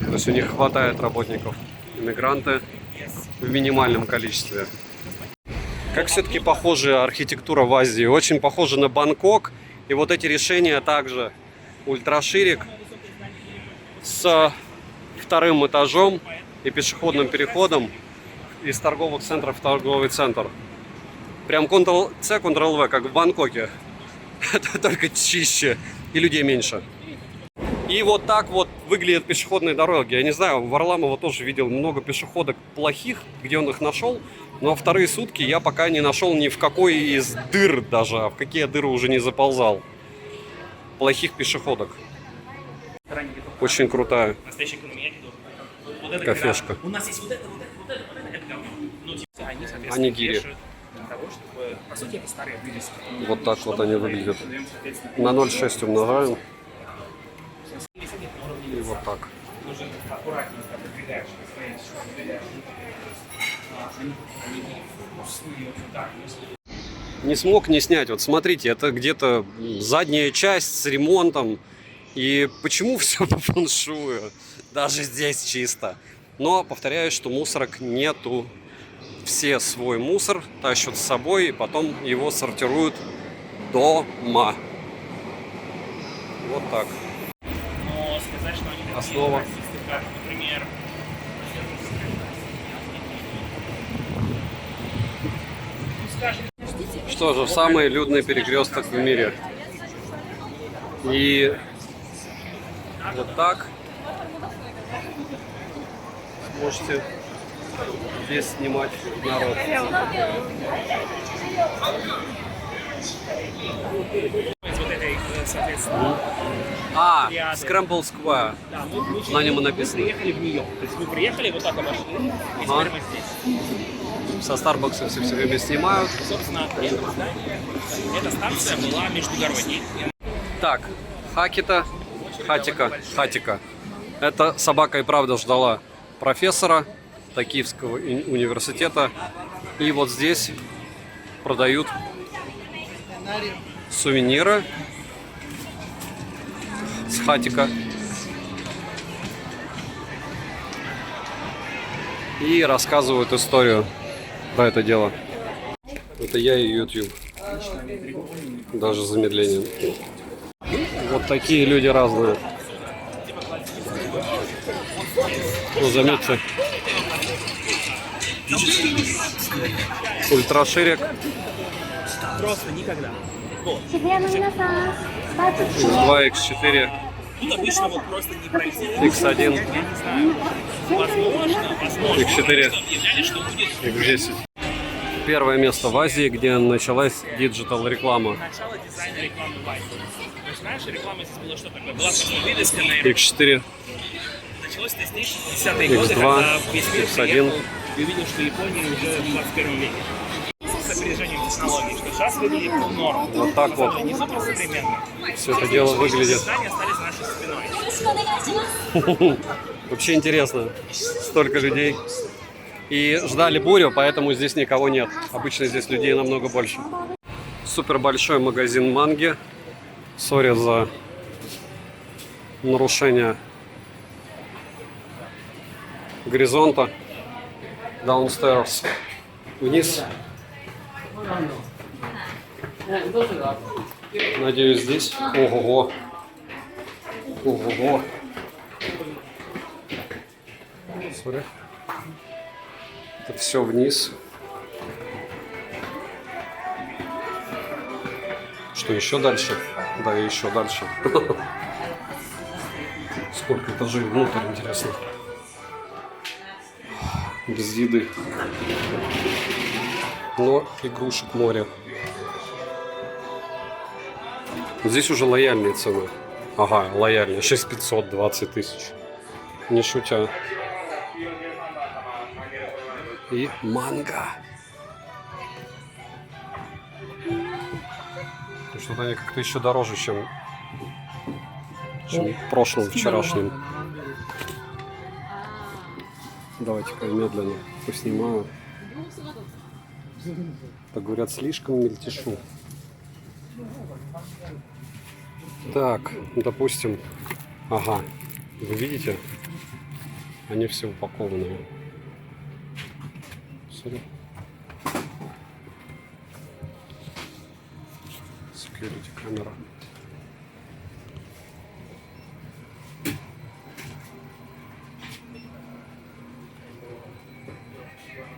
То есть у них хватает работников, иммигранты в минимальном количестве. Как все-таки похожа архитектура в Азии? Очень похожа на Бангкок. И вот эти решения также. Ультраширик с вторым этажом и пешеходным переходом из торговых центров в торговый центр. Прям Ctrl-C, Ctrl-V, как в Бангкоке. Только чище и людей меньше. И вот так вот выглядят пешеходные дороги. Я не знаю, в Варламово тоже видел много пешеходок плохих, где он их нашел. Но вторые сутки я пока не нашел ни в какой из дыр даже, а в какие дыры уже не заползал. Плохих пешеходок. Очень крутая Настоящая экономия. Вот это кафешка. когда у нас есть вот это говно. Ну, типа, они, соответственно, Анигири. вешают для того, чтобы... По сути, это старые вывески. Вот так вот они выглядят. Соответственно, На 0,6 умножаем. висят на уровне И лица. вот так. Нужно аккуратненько продвигаешь, продвигаешь. Они вкусные, вот так. Не смог не снять. Вот смотрите, это где-то задняя часть с ремонтом. И почему все по фэншую? Даже здесь чисто. Но повторяю, что мусорок нету. Все свой мусор тащат с собой и потом его сортируют дома. Вот так. Но сказать, что они такие Основа. расисты, как, например, ну, скажем, Что же, самый людный перекресток в мире. И вот так можете здесь снимать народ. из вот этой, соответственно, Scramble Square. да, мы На нем и написано. приехали в нее. То есть мы приехали, вот так обошли, и теперь мы здесь. Со Starbucks все время снимают. Собственно, это здание, эта станция была междугородней. Так, Хатика. Эта собака и правда ждала профессора Токиевского университета. И вот здесь продают сувениры с Хатика. И рассказывают историю про это дело. Это я и YouTube. Даже с замедлением. Вот такие люди разные. Ну, заметьте. Ультраширик. Просто никогда. Вот. X2, X4, Тут обычно вот просто не пройти. X1, Я не знаю. Возможно, X4, объявляли, что будет X10. Первое место в Азии, где началась диджитал реклама. начало дизайна рекламы Вайфа. То есть, знаешь, реклама здесь была что такое? Была просто вывеска на X4, началось это здесь 60-е годы, X2, когда весь мир X1. приехал и увидел, что Япония уже в 21 веке. С опережением технологий, что сейчас выглядит норм. Вот так вот. Не супер современно. Все это дело выглядит. Здания остались за нашей спиной. Вообще интересно. Столько людей. И ждали бурю, поэтому здесь никого нет. Обычно здесь людей намного больше. Супер большой магазин манги. Сори за нарушение горизонта. Downstairs. Вниз. Надеюсь, здесь. Ого-го. Ого-го. Сори. Это все вниз. Что, еще дальше? Да, еще дальше. Сколько этажей внутрь, интересно. Без еды. Но игрушек море. Здесь уже лояльные цены. Ага, лояльные. 6500, 20 тысяч. Не шутя. И манго. Что-то они как-то еще дороже, чем в прошлом, вчерашнем. Давайте-ка медленно поснимаю. Так говорят, слишком мельтешу. Так, допустим. Ага, вы видите? Они все упакованные. Смотри. Security камера.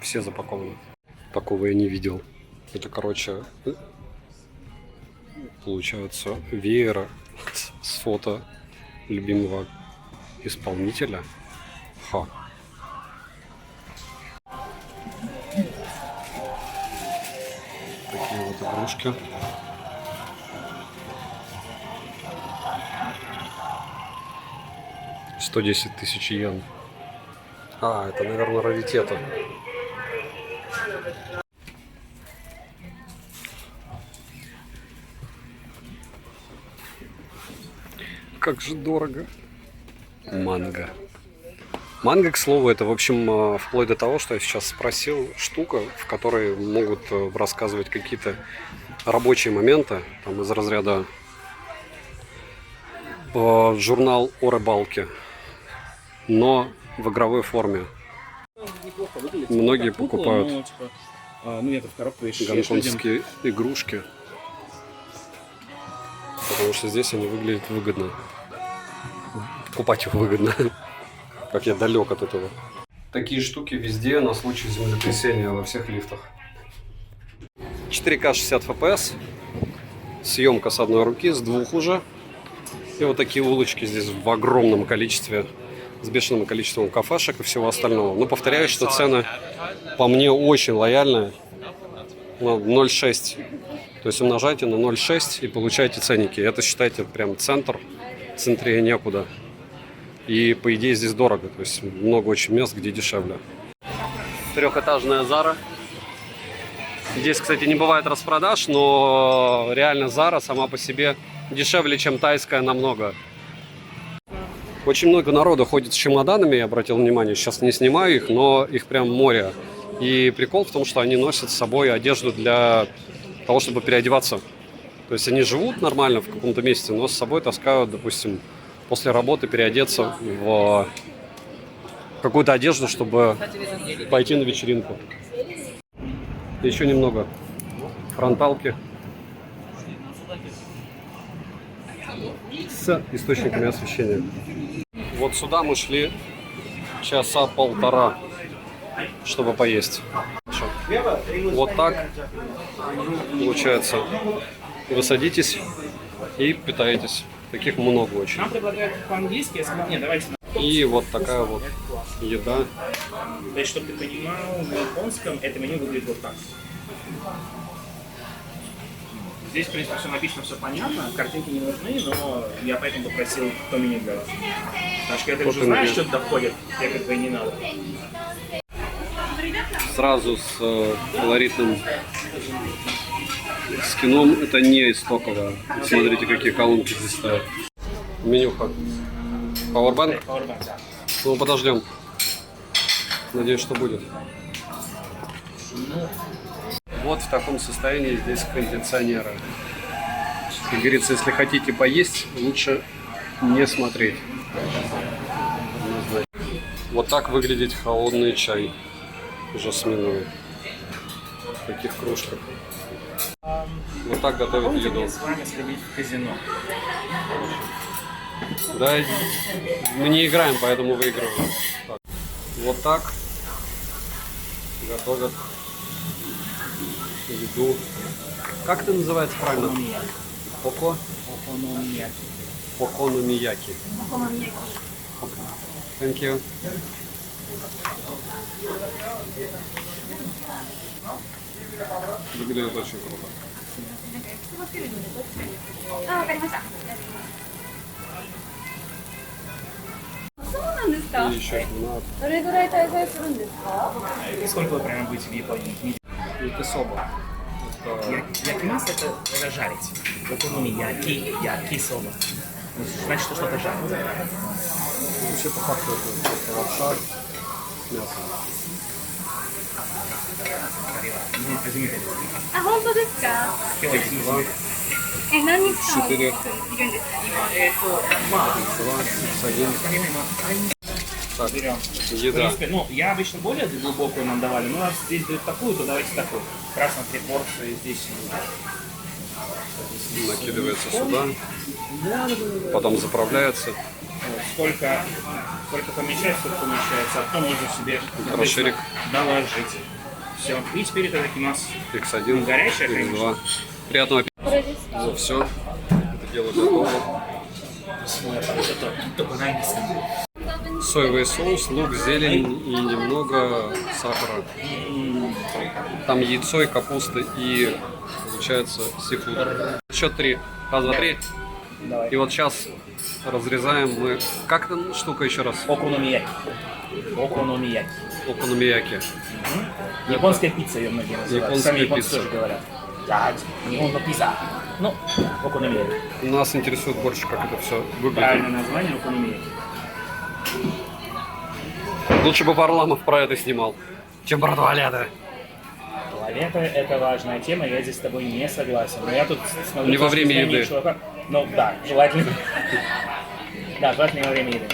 Все запакованы. Такого я не видел. Это, короче, получается веер с фото любимого исполнителя. Ха. Такие вот игрушки. $110 тысяч йен. А, это, наверное, раритеты. Как же дорого. Манго. Манго, к слову, это, в общем, вплоть до того, что я сейчас спросил, штука, в которой могут рассказывать какие-то рабочие моменты, там из разряда журнал о рыбалке, но в игровой форме. Многие покупают гонконгские игрушки, потому что здесь они выглядят выгодно. Покупать их выгодно. Как я далек от этого. Такие штуки везде на случай землетрясения во всех лифтах. 4К 60 FPS. Съемка с одной руки, с двух уже. И вот такие улочки здесь в огромном количестве. С бешеным количеством кафешек и всего остального. Но повторяю, что цены по мне очень лояльные. 0,6. То есть умножайте на 0,6 и получаете ценники. Это считайте прям центр. В центре некуда. И по идее здесь дорого. То есть много очень мест, где дешевле. Трехэтажная Зара. Здесь, кстати, не бывает распродаж, но реально Зара сама по себе дешевле, чем тайская намного. Очень много народу ходит с чемоданами, я обратил внимание. Сейчас не снимаю их, но их прям море. И прикол в том, что они носят с собой одежду для того, чтобы переодеваться. То есть они живут нормально в каком-то месте, но с собой таскают, допустим, после работы переодеться в какую-то одежду, чтобы пойти на вечеринку. Еще немного фронталки с источниками освещения. Вот сюда мы шли часа полтора, чтобы поесть. Вот так получается. Вы садитесь и питаетесь. Таких много очень. Нам предлагают по-английски, я сказал, нет, давайте. И вот такая вот еда. То есть, чтобы ты понимал, на японском это меню выглядит вот так. Здесь, в принципе, все написано, все понятно, картинки не нужны, но я поэтому попросил то меню для вас. Сашка, ты уже знаешь, что туда входит? Тебе как бы и не надо. Сразу с колоритным скином. Это не стоковое. Смотрите, какие колонки здесь стоят. Менюха. Powerbank. Powerbank, да. Ну, подождем. Надеюсь, что будет. Вот в таком состоянии здесь кондиционеры. Как говорится, если хотите поесть, лучше не смотреть. Вот так выглядит холодный чай жасминовый. В таких кружках. Вот так готовят Помните, еду. мне с вами сходить в казино? Да, мы не играем, поэтому выигрываем. Так. Вот так готовят еду. Как это называется правильно? Поко? Окономияки. Thank you. Выглядит очень круто. あ、わかりました。そうなんですか。 И еще шпинат. どれぐらい滞在するんですか。 Сколько вы прямо будете в Японии? Это соба. Это Якимас это жарить. Окономияки, яки соба. Значит, что что-то жарить. вообще по факту это просто лапша с мясом. あ、本当ですか。今日は一日目何日間いるん 4. ですか。 まあ、 1. Так, берем. В еда. принципе, ну, я обычно более глубокую нам давали, но раз здесь дают такую, то давайте такую. Красно 3 порции, здесь Накидывается сюда, потом заправляется. вот, сколько помещается, а потом можно себе Расширик. доложить. Все. И теперь это такимас. X1, Горячая, X2. Приятного аппетита. これですか。 Ну все, это дело готово. Соевый соус, лук, зелень и немного сахара. Там яйцо и капуста и получается сифуд. Счет 3. Раз, два, три. Давай. И вот сейчас разрезаем мы. Как эта штука еще раз? Окономияки. Окономияки. Окономияки. Японская пицца ее многие называют. Японская Сами японцы пицца. тоже говорят. Да, Нихонно пицца. Ну, окономияки. Нас интересует больше, как это все выглядит. Правильное название окономияки. Лучше бы Варламов про это снимал, чем про туалеты. Туалеты – это важная тема, я здесь с тобой не согласен. Но я тут смотрю... Не во с точки время зрения еды. Чувака. Ну да, желательно. Да, желательно не во время еды.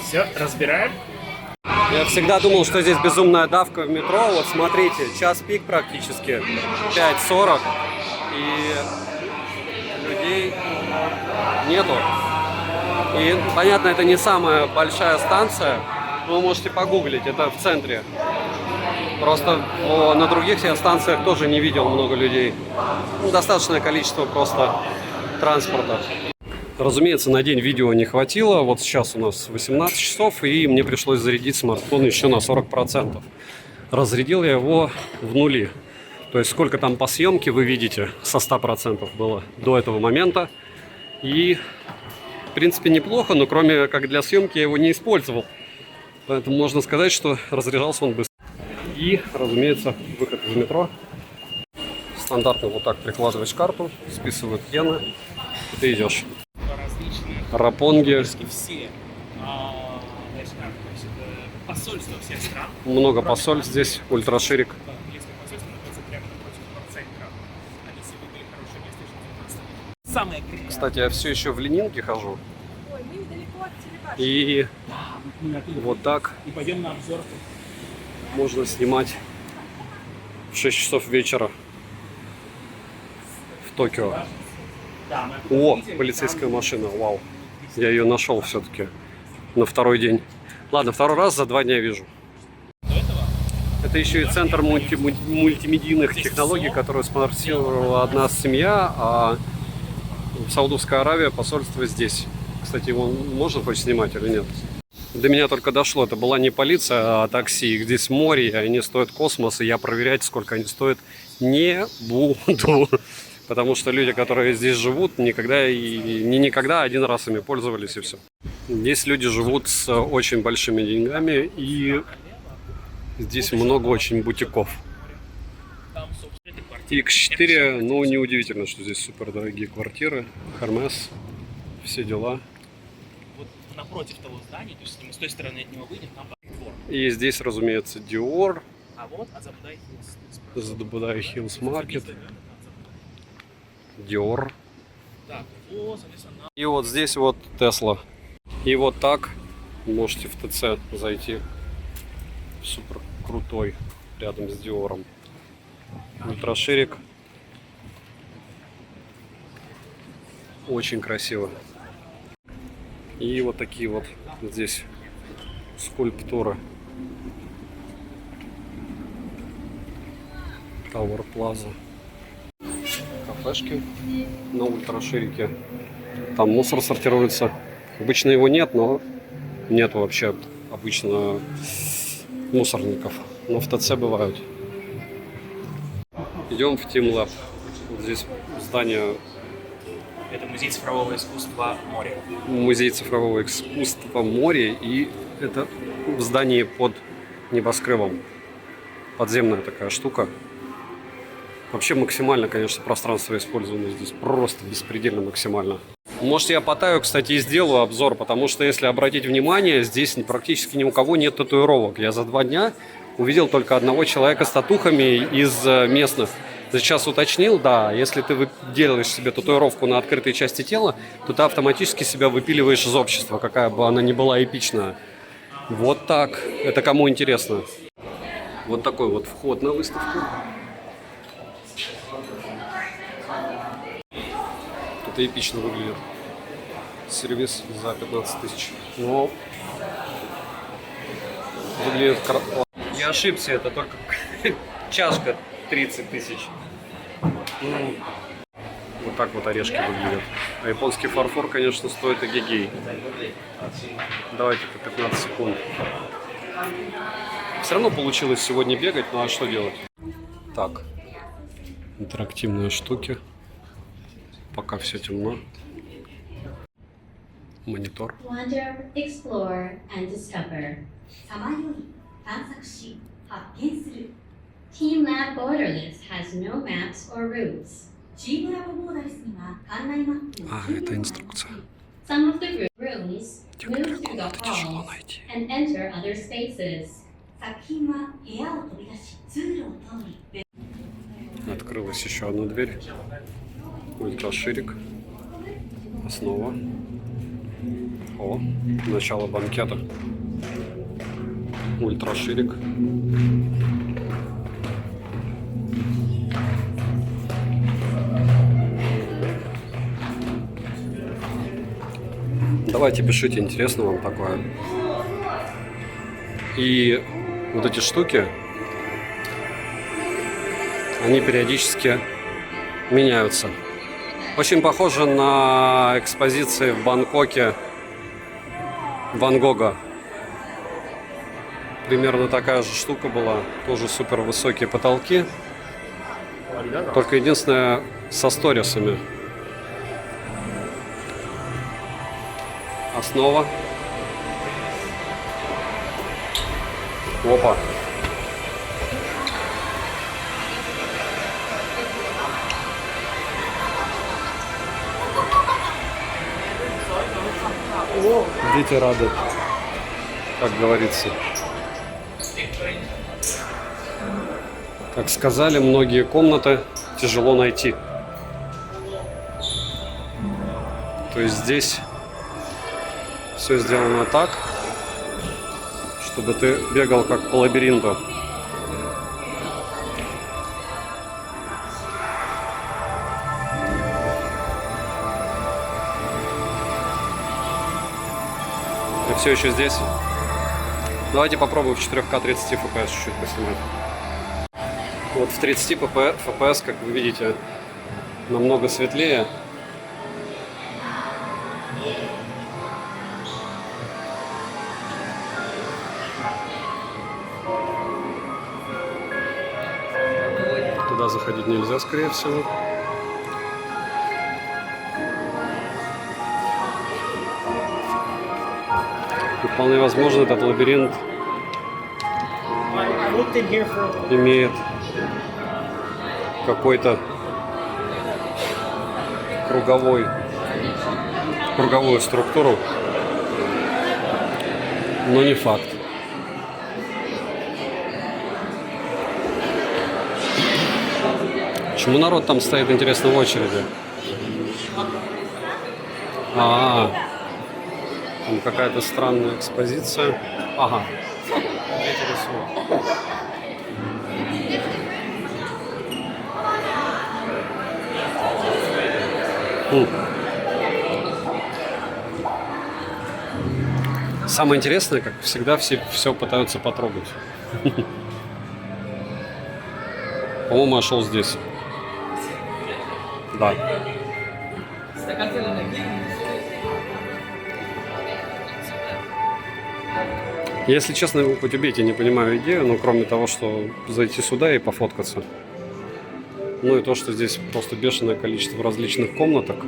Все, разбираем. Я всегда думал, что здесь безумная давка в метро. Вот смотрите, час пик практически, 5:40, и людей нету. И понятно, это не самая большая станция, но вы можете погуглить, это в центре. Просто на других я станциях тоже не видел много людей. Ну, достаточное количество просто транспорта. Разумеется, на день видео не хватило. Вот сейчас у нас 18 часов, и мне пришлось зарядить смартфон еще на 40%. Разрядил я его в нули. То есть сколько там по съемке вы видите, со 100% было до этого момента. И в принципе неплохо, но кроме как для съемки я его не использовал. Поэтому можно сказать, что разряжался он быстро. И, разумеется, выход из метро. Стандартно вот так прикладываешь карту, списывают иены, и ты идешь. Различные Рапонги, все посольства всех стран. много посольств здесь, ультраширик. Английское посольство находится прямо напротив центра. Они все выбрали хорошее место, чтобы самое крепкое. Кстати, я все еще в Ленинке хожу. Ой, мы недалеко от телебашни. И вот так И пойдем на обзор. можно снимать в 6 часов вечера в Токио. Да, мы О, полицейская машина, вау. Я ее нашел все-таки на второй день. Ладно, второй раз за 2 дня вижу. Это еще и центр мультимедийных технологий, которую спонсировала одна семья, а в Саудовской Аравии посольство здесь. Кстати, его можно хоть снимать или нет? До меня только дошло, это была не полиция, а такси. Их здесь море, и они стоят космос, и я проверять, сколько они стоят, не буду. Потому что люди, которые здесь живут, никогда и не никогда один раз ими пользовались и все. Здесь люди живут с очень большими деньгами, и здесь много очень бутиков. X4, ну неудивительно, что здесь супер дорогие квартиры, Hermes, все дела. Вот напротив того здания, то есть если мы с той стороны от него выйдем, там двор. И здесь, разумеется, Dior, А вот от Забудай Хиллз. Забудай Хиллз Маркет, Dior. Так, вот, соответственно, И вот здесь вот Tesla. И вот так можете в ТЦ зайти. Супер крутой, рядом с Диором. Ультраширик. Очень красиво. И вот такие вот здесь скульптуры. Tower Plaza. Кафешки на ультраширике. Там мусор сортируется. Обычно его нет, но нет вообще обычно мусорников. Но в ТЦ бывают. Идем в Team Lab. Вот здесь здание, это музей цифрового искусства «Море». музей цифрового искусства «Море», и это в здании под небоскребом. Подземная такая штука. Вообще максимально, конечно, пространство использовано здесь. Просто беспредельно максимально. Может, я по Таю, кстати, и сделаю обзор, потому что, если обратить внимание, здесь практически ни у кого нет татуировок. Я за 2 дня увидел только одного человека с татухами из местных. Сейчас уточнил, да, если ты делаешь себе татуировку на открытой части тела, то ты автоматически себя выпиливаешь из общества, какая бы она ни была эпичная. Вот так. Это кому интересно. Вот такой вот вход на выставку. Это эпично выглядит. Сервис за 15 тысяч. Но выглядит красиво. Я ошибся, это только чашка 30 тысяч. Вот так вот орешки выглядят. А японский фарфор, конечно, стоит эгегей. Давайте по 15 секунд. Все равно получилось сегодня бегать, ну а что делать? Так, интерактивные штуки. Пока все темно. Монитор. Wander, explore, and discover. さまよい探索し発見する Team Lab Borderless has no maps or routes. チームラボボーダレスには館内マップ А, это инструкция. Some of the rooms Некоторые move through the комнаты тяжело halls найти. and enter other spaces. 作品は部屋を飛び出し通路を通り Открылась еще одна дверь. Ультраширик. Основа. О, начало банкета. Ультраширик. Давайте пишите, интересно вам такое. И вот эти штуки, они периодически меняются. Очень похоже на экспозиции в Бангкоке Ван Гога. Примерно такая же штука была. Тоже супер высокие потолки. Только единственное, со сторисами. Основа. Опа. Дети рады, как говорится. Как сказали, многие комнаты тяжело найти. То есть здесь все сделано так, чтобы ты бегал как по лабиринту. Я все еще здесь. Давайте попробуем в 4К 30 FPS чуть-чуть поснимать. Вот в 30 FPS, как вы видите, намного светлее. Туда заходить нельзя, скорее всего. И вполне возможно, этот лабиринт имеет какой-то круговую структуру, но не факт. Почему народ там стоит, интересно, в очереди? Там какая-то странная экспозиция. Ага. Третий рисунок. Самое интересное, как всегда, все пытаются потрогать. По-моему, я шел здесь. Да. Если честно, по Тибете не понимаю идею, но кроме того, что зайти сюда и пофоткаться. Ну и то, что здесь просто бешеное количество различных комнаток.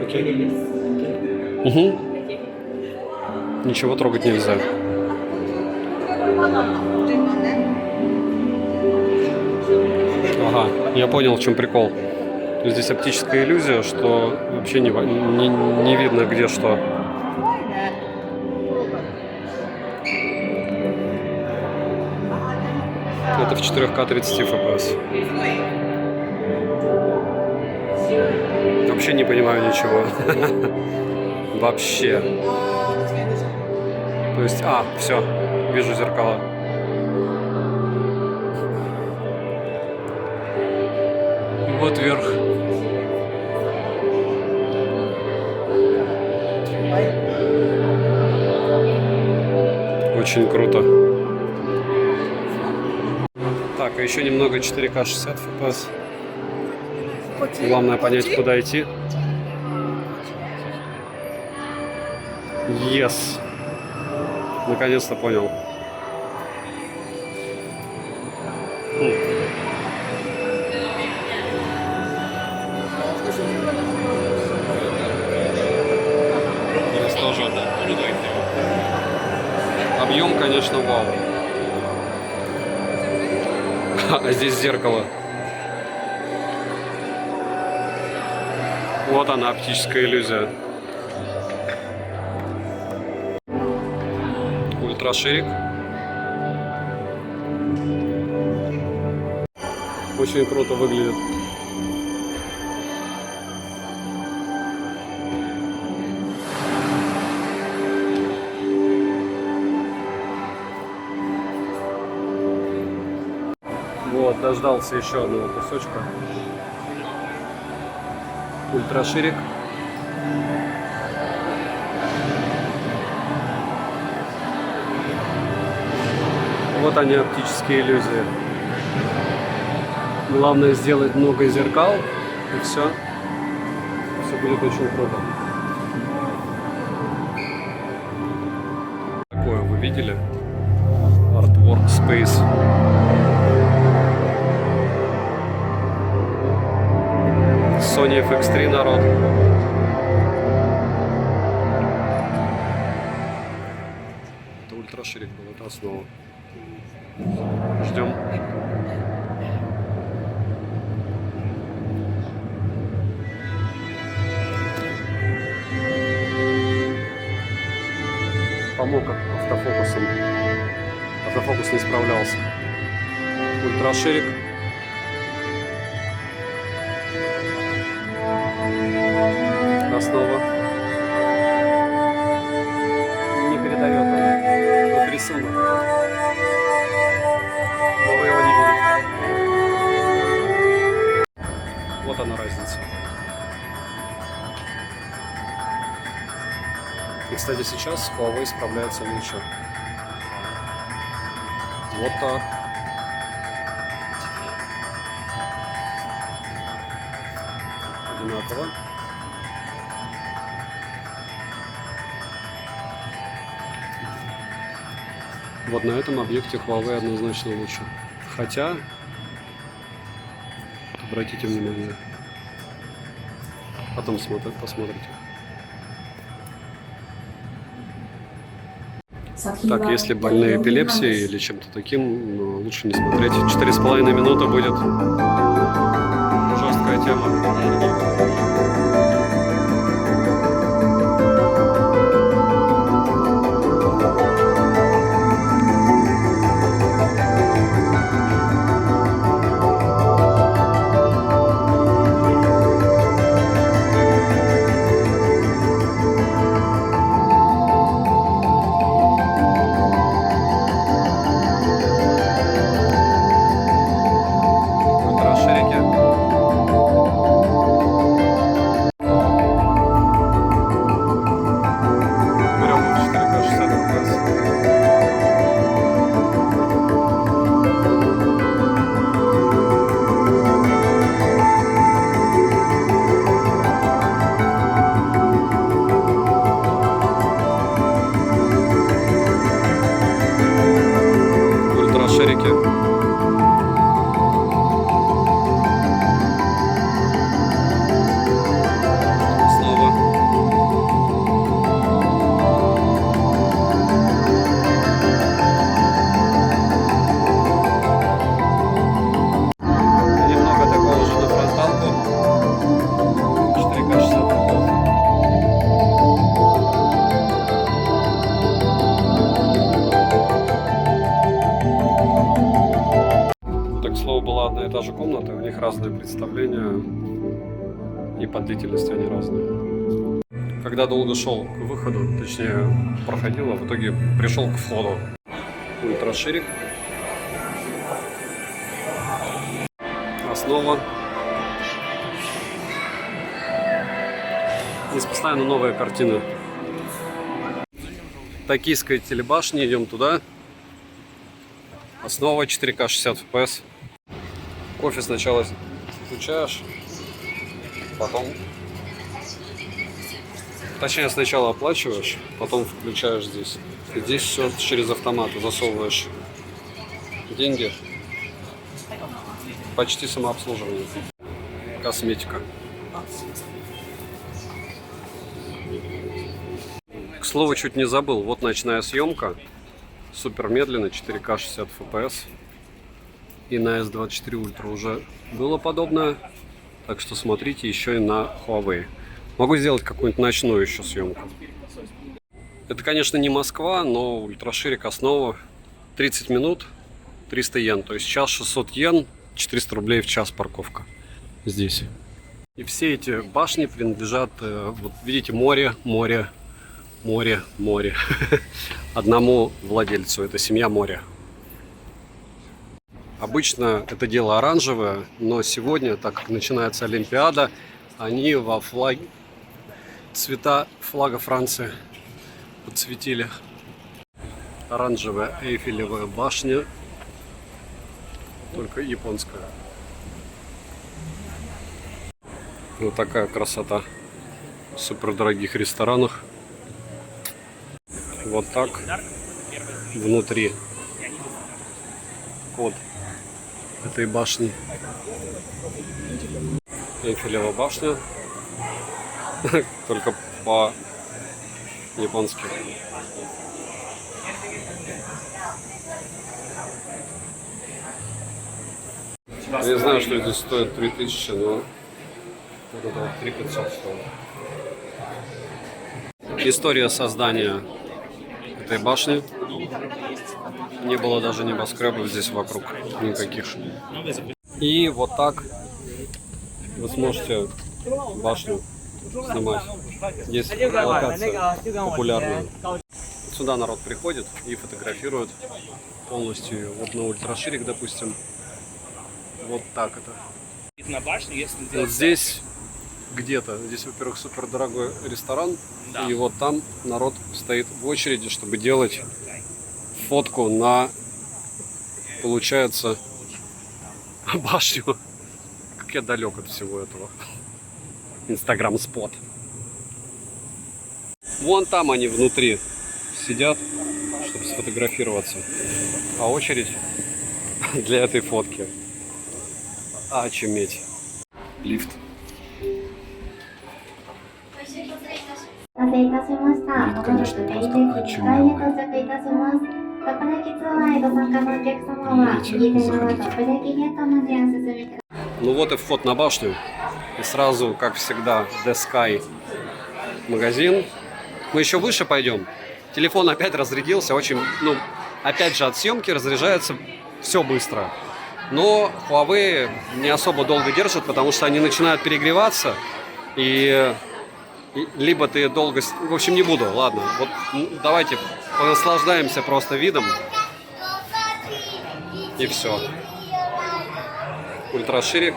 Окей. Угу. Ничего трогать нельзя. Ага, я понял, в чем прикол. Здесь оптическая иллюзия, что вообще не видно, где что. Это в 4К 30 FPS. Вообще не понимаю ничего. Вообще. То есть, все, вижу зеркала. Вот вверх. Очень круто. Так, а еще немного 4К 60 FPS. Главное понять, куда идти. Yes. Наконец-то понял. Здесь тоже объем, конечно, вау. А здесь зеркало. Вот она, оптическая иллюзия. Ультраширик. Очень круто выглядит. Вот, дождался еще одного кусочка. Ультраширик. Вот они, оптические иллюзии. Главное сделать много зеркал, и все. Все будет очень круто. Такое вы видели? Artwork Space. Sony FX3, народ. Это ультраширик был, это основа. Ждем. Помог автофокусом. Автофокус не справлялся. Ультраширик. Основа. Не передает он. Вот рисунок. Но вы его не видите. Вот она разница. И, кстати, сейчас Huawei справляется лучше. Вот так. Одинаково. Вот на этом объекте Huawei однозначно лучше. Хотя, обратите внимание, потом посмотрите. Так, если больны эпилепсией или чем-то таким, ну, лучше не смотреть. 4,5 минуты будет жесткая тема. Ультраширики. Берем 4К 60 FPS. Ультраширики. Снова. Немного такого же на фронталку. 4К 60 FPS. Так, к слову, была одна и та же комната, у них разные представления, и по длительности они разные. Когда долго шел к выходу, точнее проходил, а в итоге пришел к входу. Ультраширик. Основа. Здесь постоянно новые картины. Токийская телебашня, идем туда. Основа 4К 60 FPS. Кофе сначала включаешь, потом... Точнее, сначала оплачиваешь, потом включаешь здесь. И здесь все через автомат. Засовываешь деньги. Почти самообслуживание. Косметика. К слову, чуть не забыл. Вот ночная съемка. Супер медленно, 4К 60 FPS. И на S24 Ultra уже было подобное. Так что смотрите еще и на Huawei. Могу сделать какую-нибудь ночную еще съемку. Это, конечно, не Москва, но ультраширик основа. 30 минут, 300 йен. То есть час 600 йен, 400 рублей в час парковка здесь. И все эти башни принадлежат, вот видите, море, море, море, море. Одному владельцу. Это семья Моря. Обычно это дело оранжевое, но сегодня, так как начинается Олимпиада, они во флаге, цвета флага Франции подсветили. Оранжевая Эйфелевая башня, только японская. Вот такая красота в супердорогих ресторанах. Вот так внутри код этой башни. Эйфелева башня, только по-японски. Я не знаю, что здесь стоит 3000, но вот это вот 3500 стоит. История создания этой башни. Не было даже небоскребов здесь вокруг никаких. И вот так вы сможете башню снимать. Здесь локация популярная. Сюда народ приходит и фотографирует полностью. Вот на ультраширик, допустим. Вот так это. На башню, если Вот здесь где-то. Здесь, во-первых, супер дорогой ресторан. Да. И вот там народ стоит в очереди, чтобы делать фотку на, получается, башню. Как я далек от всего этого. Инстаграм-спот. Вон там они внутри сидят, чтобы сфотографироваться. А очередь для этой фотки. Очуметь. Лифт. お待たせいたしました。まもなくメインデッキ2階へ到着いたします。トップデッキツアーへご参加のお客様は、右手側トップデッキゲートまでお進みください。Ну вот и вход на башню. И сразу, как всегда, The Sky магазин. Мы еще выше пойдем. Телефон опять разрядился. Очень, ну, опять же, от съемки разряжается все быстро. Но Huawei не особо долго держат, потому что они начинают перегреваться. И либо ты долго... В общем, не буду, ладно. Вот давайте понаслаждаемся просто видом. И все. Ультраширик.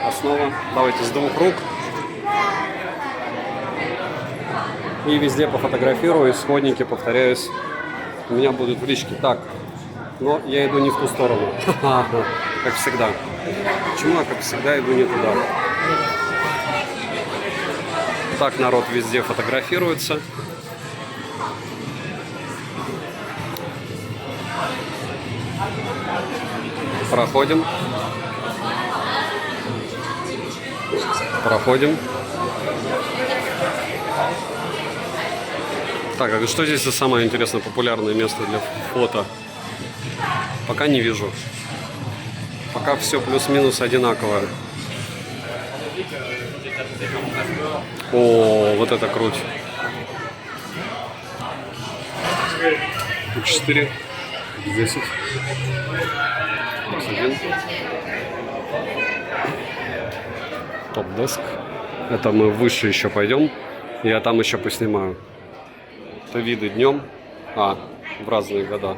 Основа. Давайте с двух рук. И везде пофотографирую. Исходники, повторяюсь, у меня будут в личке. Так. Но я иду не в ту сторону. Как всегда. Почему я, как всегда, иду не туда? Так народ везде фотографируется. Проходим. Проходим. Так, а что здесь за самое интересное популярное место для фото? Пока не вижу. Пока все плюс-минус одинаковое. О, вот это круть. 4, 10, 1. Топ-деск. Это мы выше еще пойдем. Я там еще поснимаю. Это виды днем. В разные года.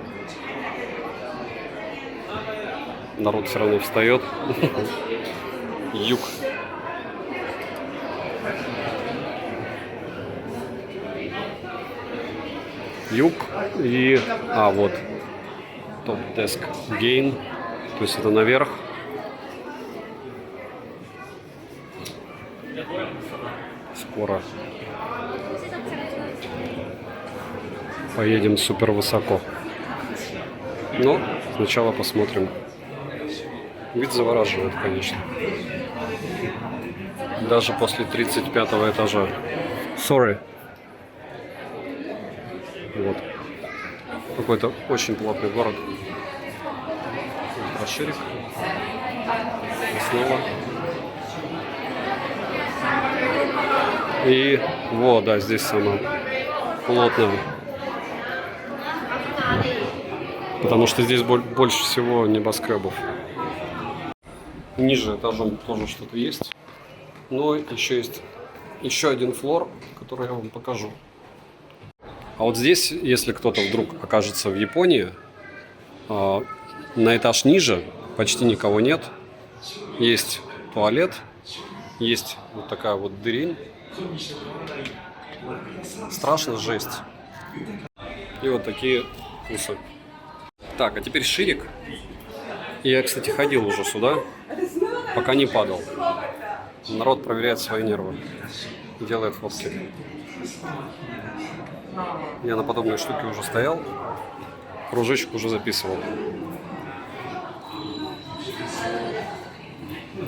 Народ все равно встает. Юг. Юг и... вот. Топ-деск Gain. То есть это наверх. Скоро поедем супер высоко. Но сначала посмотрим. Вид завораживает, конечно. Даже после 35-го этажа. Sorry. Вот. Какой-то очень плотный город. Расширик. И снова. И вот, да, здесь самое плотное. Потому что здесь больше всего небоскребов. Ниже этажом тоже что-то есть. Но еще есть еще один флор, который я вам покажу. А вот здесь, если кто-то вдруг окажется в Японии, на этаж ниже почти никого нет. Есть туалет, есть вот такая вот дырень. Страшно, жесть. И вот такие вкусы. Так, а теперь ширик. Я, кстати, ходил уже сюда, пока не падал. Народ проверяет свои нервы, делает фотки. Я на подобной штуке уже стоял, кружочек уже записывал.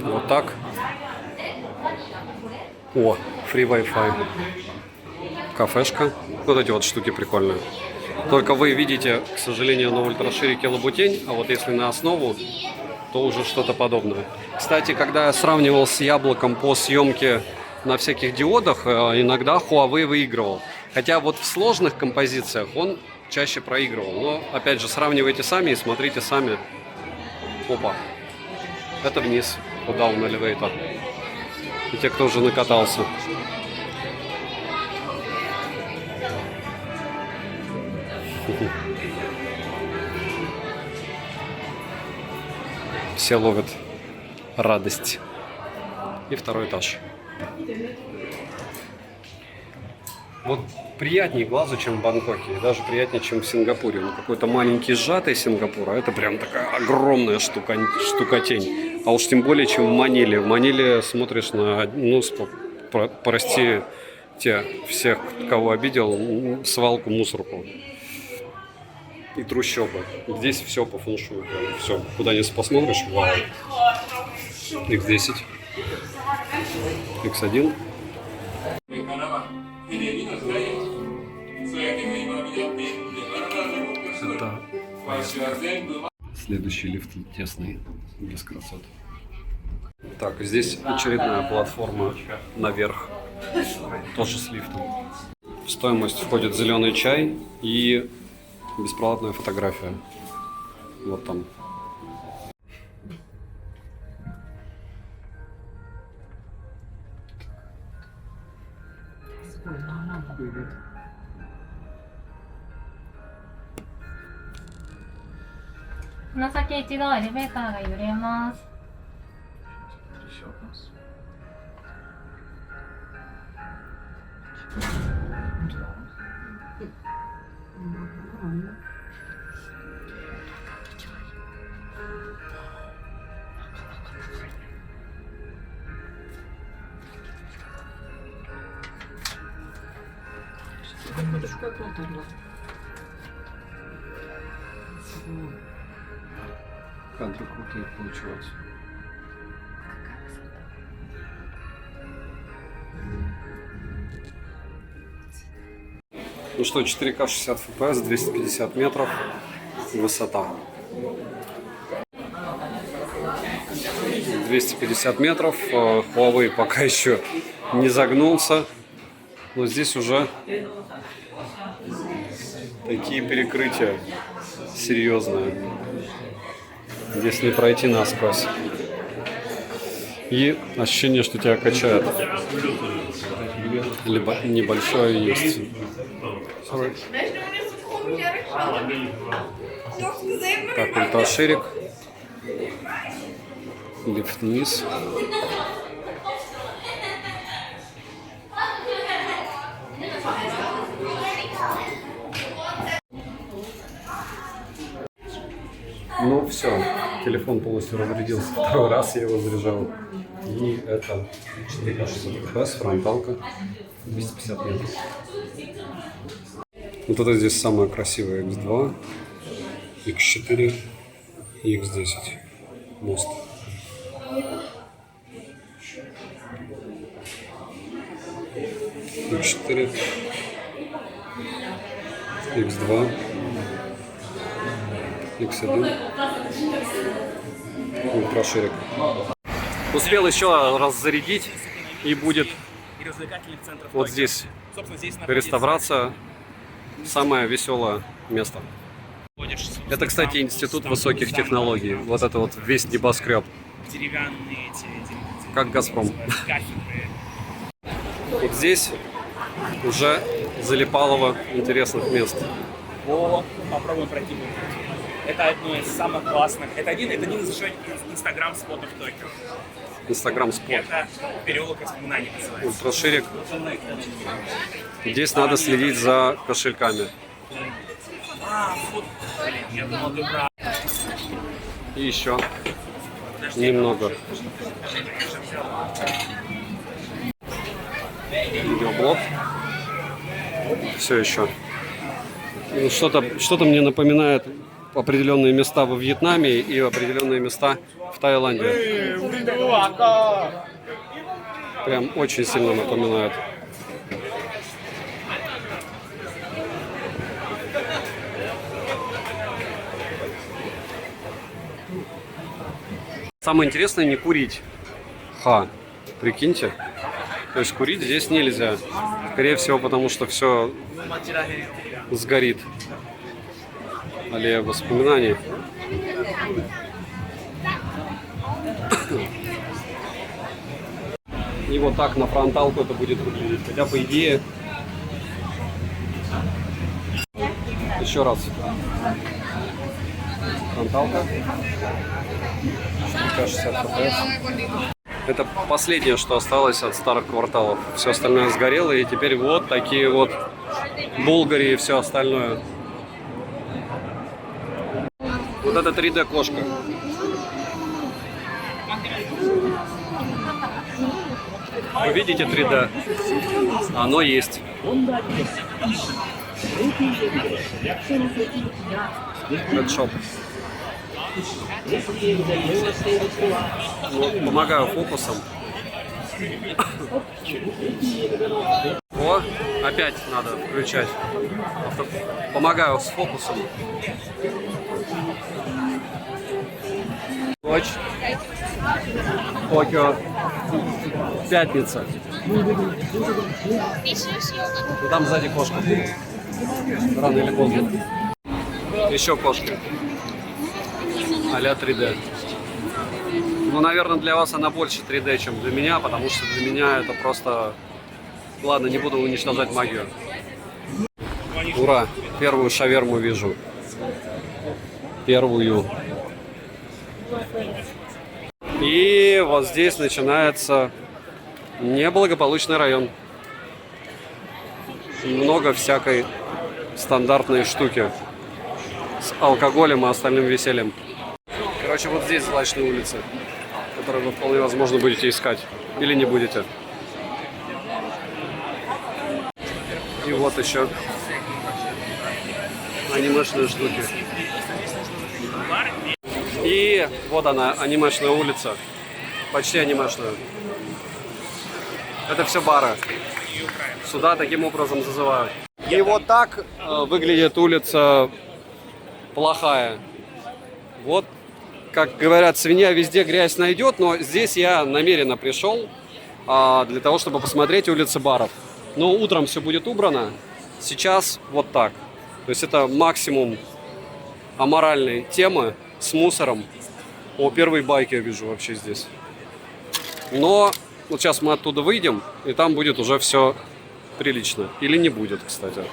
Вот так. О, free Wi-Fi. Кафешка. Вот эти вот штуки прикольные. Только вы видите, к сожалению, на ультраширике лабутень, а вот если на основу, то уже что-то подобное. Кстати, когда я сравнивал с яблоком по съемке на всяких диодах, иногда Huawei выигрывал. Хотя вот в сложных композициях он чаще проигрывал. Но, опять же, сравнивайте сами и смотрите сами. Опа. Это вниз, по down elevator. И те, кто уже накатался. Все ловят радость. И второй этаж. Вот приятнее глазу, чем в Бангкоке. И даже приятнее, чем в Сингапуре. Ну, какой-то маленький сжатый Сингапур, а это прям такая огромная штукотень. А уж тем более, чем в Маниле. В Маниле смотришь на, ну, прости те всех, кого обидел, свалку, мусорку. И трущобы. Здесь все по фэншую. Все. Куда ни посмотришь, вау. X10. X1. Это следующий лифт тесный, без красот. Так, здесь очередная платформа наверх, тоже с лифтом. В стоимость входит зеленый чай и беспроводная фотография. Вот там.この先一度エレベーターが揺れます。Кадры крутые получаются. Ну что, 4К 60 FPS, 250 метров высота. 250 метров. Huawei пока еще не загнулся. Но здесь уже такие перекрытия серьезные. Здесь не пройти насквозь. И ощущение, что тебя качает. Либо небольшое есть. Так, ультраширик. Лифт вниз. Ну все, телефон полностью разрядился второй раз, я его заряжал. И это 4К 60 FPS, фронталка, 250 метров. Вот это здесь самое красивое X2, X4 и X10. Мост. X4, X2. X1. Ультраширик. Успел еще раз зарядить, и будет вот здесь реставрация. Самое веселое место. Это, кстати, институт высоких технологий. Вот это вот весь небоскреб. Как Газпром. Вот здесь уже залипалово интересных мест. Попробуем пройти. Это одно из самых классных. Это один из еще инстаграм-спотов Токио. Инстаграм-спот. Это переулок воспоминаний называется. Ультраширик. Здесь надо следить за кошельками. Блин, я думал, ты прав. И еще немного. Видеоблог. Все еще. Что-то мне напоминает определенные места во Вьетнаме и определенные места в Таиланде. Прям очень сильно напоминает. Самое интересное не курить. Прикиньте. То есть курить здесь нельзя. Скорее всего, потому что все сгорит. Аллея воспоминаний. И вот так на фронталку это будет выглядеть. Хотя, по идее... Еще раз. Фронталка. 60 FPS. Это последнее, что осталось от старых кварталов. Все остальное сгорело, и теперь вот такие вот Булгари и все остальное. Вот это 3D-кошка. Вы видите 3D? Оно есть. Редшоп. Вот, помогаю фокусом. О, Опять надо включать. Помогаю с фокусом. Ночь. Токио. Пятница. Там сзади кошка. Рано или поздно. Еще кошка. А-ля 3D. Ну, наверное, для вас она больше 3D, чем для меня, потому что для меня это просто... Ладно, не буду уничтожать магию. Ура! Первую шаверму вижу. Первую. И вот здесь начинается неблагополучный район. Много всякой стандартной штуки с алкоголем и остальным весельем. Короче, вот здесь злачные улицы, которые вы вполне возможно будете искать. Или не будете. И вот еще анимешные штуки. И вот она, анимешная улица. Почти анимешная. Это все бары. Сюда таким образом зазывают. И вот так выглядит улица плохая. Вот, как говорят, свинья везде грязь найдет, но здесь я намеренно пришел для того, чтобы посмотреть улицы баров. Но утром все будет убрано. Сейчас вот так. То есть это максимум аморальной темы с мусором. О, первые байки я вижу вообще здесь. Но вот сейчас мы оттуда выйдем, и там будет уже все прилично. Или не будет, кстати.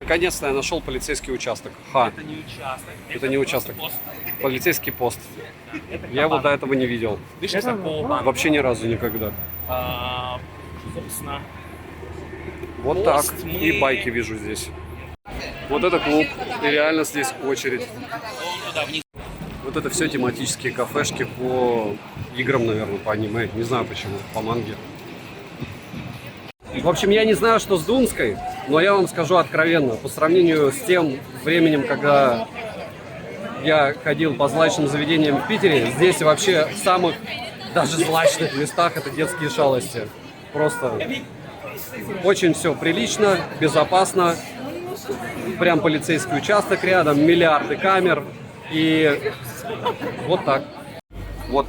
Наконец-то я нашел полицейский участок. Ха. Это не участок. Это не участок. Пост. Полицейский пост. Это Я вот до этого не видел. Видишь, это полбанка. Вообще ни разу никогда. Собственно, Вот пост так. мы- И байки вижу здесь. Вот это клуб. И реально здесь очередь. туда вниз. Вот это все тематические кафешки по играм, наверное, по аниме. Не знаю почему, по манге. В общем, я не знаю, что с Дунской, но я вам скажу откровенно. По сравнению с тем временем, когда я ходил по злачным заведениям в Питере, здесь вообще в самых даже злачных местах это детские шалости. Просто очень все прилично, безопасно. Прям полицейский участок рядом, миллиарды камер. И вот так. Вот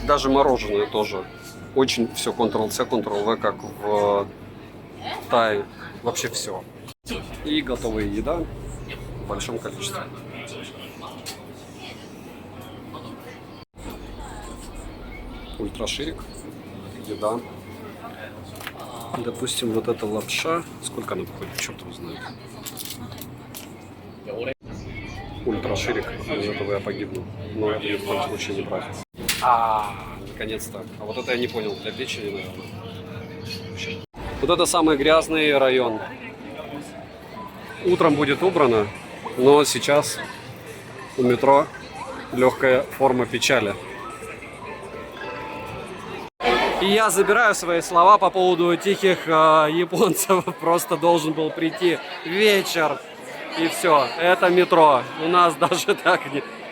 даже мороженое тоже. Очень все Ctrl-C, Ctrl-V, как в Тае. Вообще все. И готовая еда в большом количестве. Ультраширик. Еда. Допустим, вот эта лапша. Сколько она выходит? Черт его знает. Ультраширик. Из этого я погибну. Но это ни в коем случае не брать. Наконец-то. А вот это я не понял. Для печени, наверное. Вот это самый грязный район. Утром будет убрано, но сейчас у метро легкая форма печали. И я забираю свои слова по поводу тихих японцев. Просто должен был прийти вечер. И все. Это метро. У нас даже так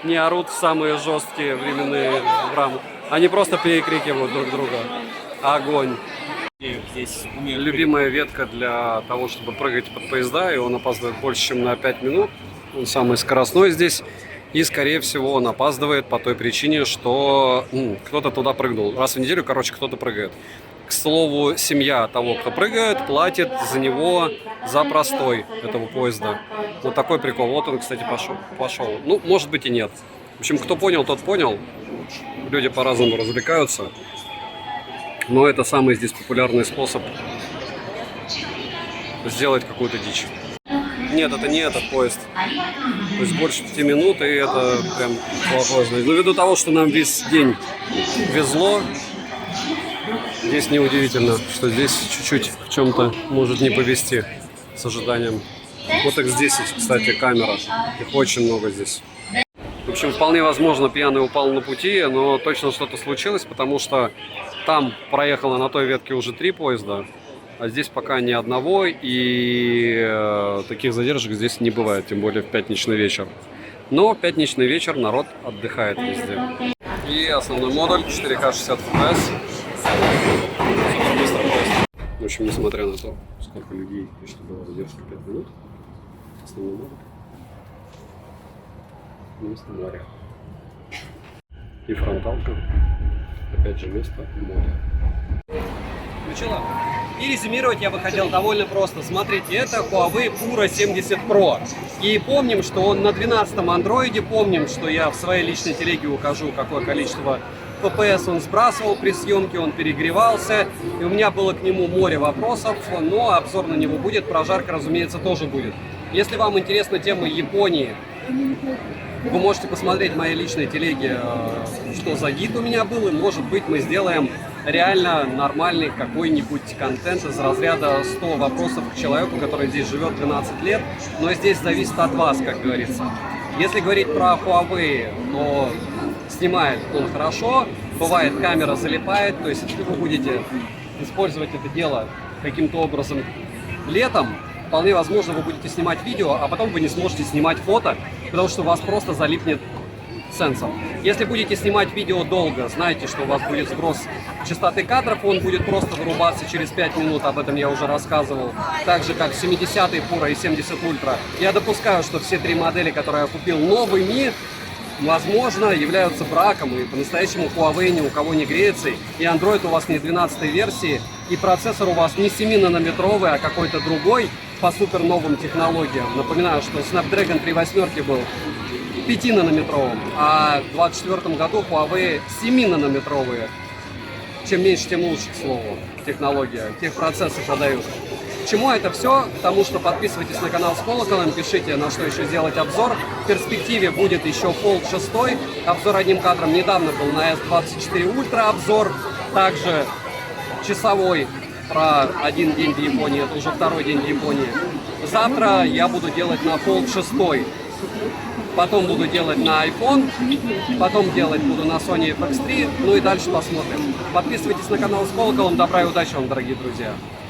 не орут в самые жесткие временные рамы. Они просто перекрикивают друг друга. Огонь. Здесь Любимая ветка для того, чтобы прыгать под поезда, и он опаздывает больше, чем на 5 минут. Он самый скоростной здесь. И, скорее всего, он опаздывает по той причине, что кто-то туда прыгнул. Раз в неделю, короче, кто-то прыгает. К слову, семья того, кто прыгает, платит за него за простой этого поезда. Вот такой прикол. Вот он, кстати, пошел. Ну, может быть и нет. В общем, кто понял, тот понял. Люди по-разному развлекаются. Но это самый здесь популярный способ сделать какую-то дичь. Нет, это не этот поезд. То есть больше 5 минут, и это прям плохой знак. Но ввиду того, что нам весь день везло, здесь неудивительно, что здесь чуть-чуть в чем-то может не повезти с ожиданием. Вот X10, кстати, камера. Их очень много здесь. В общем, вполне возможно, пьяный упал на пути, но точно что-то случилось, потому что там проехало на той ветке уже 3 поезда, а здесь пока ни одного, и таких задержек здесь не бывает, тем более в пятничный вечер. Но в пятничный вечер народ отдыхает везде. И основной модуль 4К 60 FPS. Супер быстрый поезд. В общем, несмотря на то, сколько людей и что была задержка 5 минут, основной море. Место моря. И фронталка. Опять же, место моря. Включила? И резюмировать я бы хотел довольно просто. Смотрите, это Huawei Pura 70 Pro. И помним, что он на 12-м андроиде. Помним, что я в своей личной телеге укажу, какое количество FPS он сбрасывал при съемке, он перегревался. И у меня было к нему море вопросов, но обзор на него будет. Прожарка, разумеется, тоже будет. Если вам интересна тема Японии, вы можете посмотреть в моей личной телеге, что за гид у меня был, и может быть мы сделаем реально нормальный какой-нибудь контент из разряда 100 вопросов к человеку, который здесь живет 12 лет, но здесь зависит от вас, как говорится. Если говорить про Huawei, то снимает он хорошо, бывает камера залипает, то есть если вы будете использовать это дело каким-то образом летом, вполне возможно, вы будете снимать видео, а потом вы не сможете снимать фото, потому что у вас просто залипнет сенсор. Если будете снимать видео долго, знайте, что у вас будет сброс частоты кадров, он будет просто вырубаться через 5 минут, об этом я уже рассказывал. Так же, как 70-й Pura и 70 Ultra. Я допускаю, что все три модели, которые я купил новыми, возможно, являются браком, и по-настоящему Huawei ни у кого не греется, и Android у вас не 12-й версии, и процессор у вас не 7-нанометровый, а какой-то другой по супер новым технологиям. Напоминаю, что Snapdragon 3 восьмерки был 5-нанометровым, а в 2024 году Huawei 7-нанометровые. Чем меньше, тем лучше, к слову, технология. Техпроцессы продают. К чему это все? К тому, что подписывайтесь на канал с колоколом, пишите, на что еще сделать обзор. В перспективе будет еще Fold 6, обзор одним кадром. Недавно был на S24 Ultra обзор, также часовой про один день в Японии, это уже второй день в Японии. Завтра я буду делать на Fold 6. Потом буду делать на iPhone, потом делать буду на Sony FX3, ну и дальше посмотрим. Подписывайтесь на канал с колоколом, добра и удачи вам, дорогие друзья.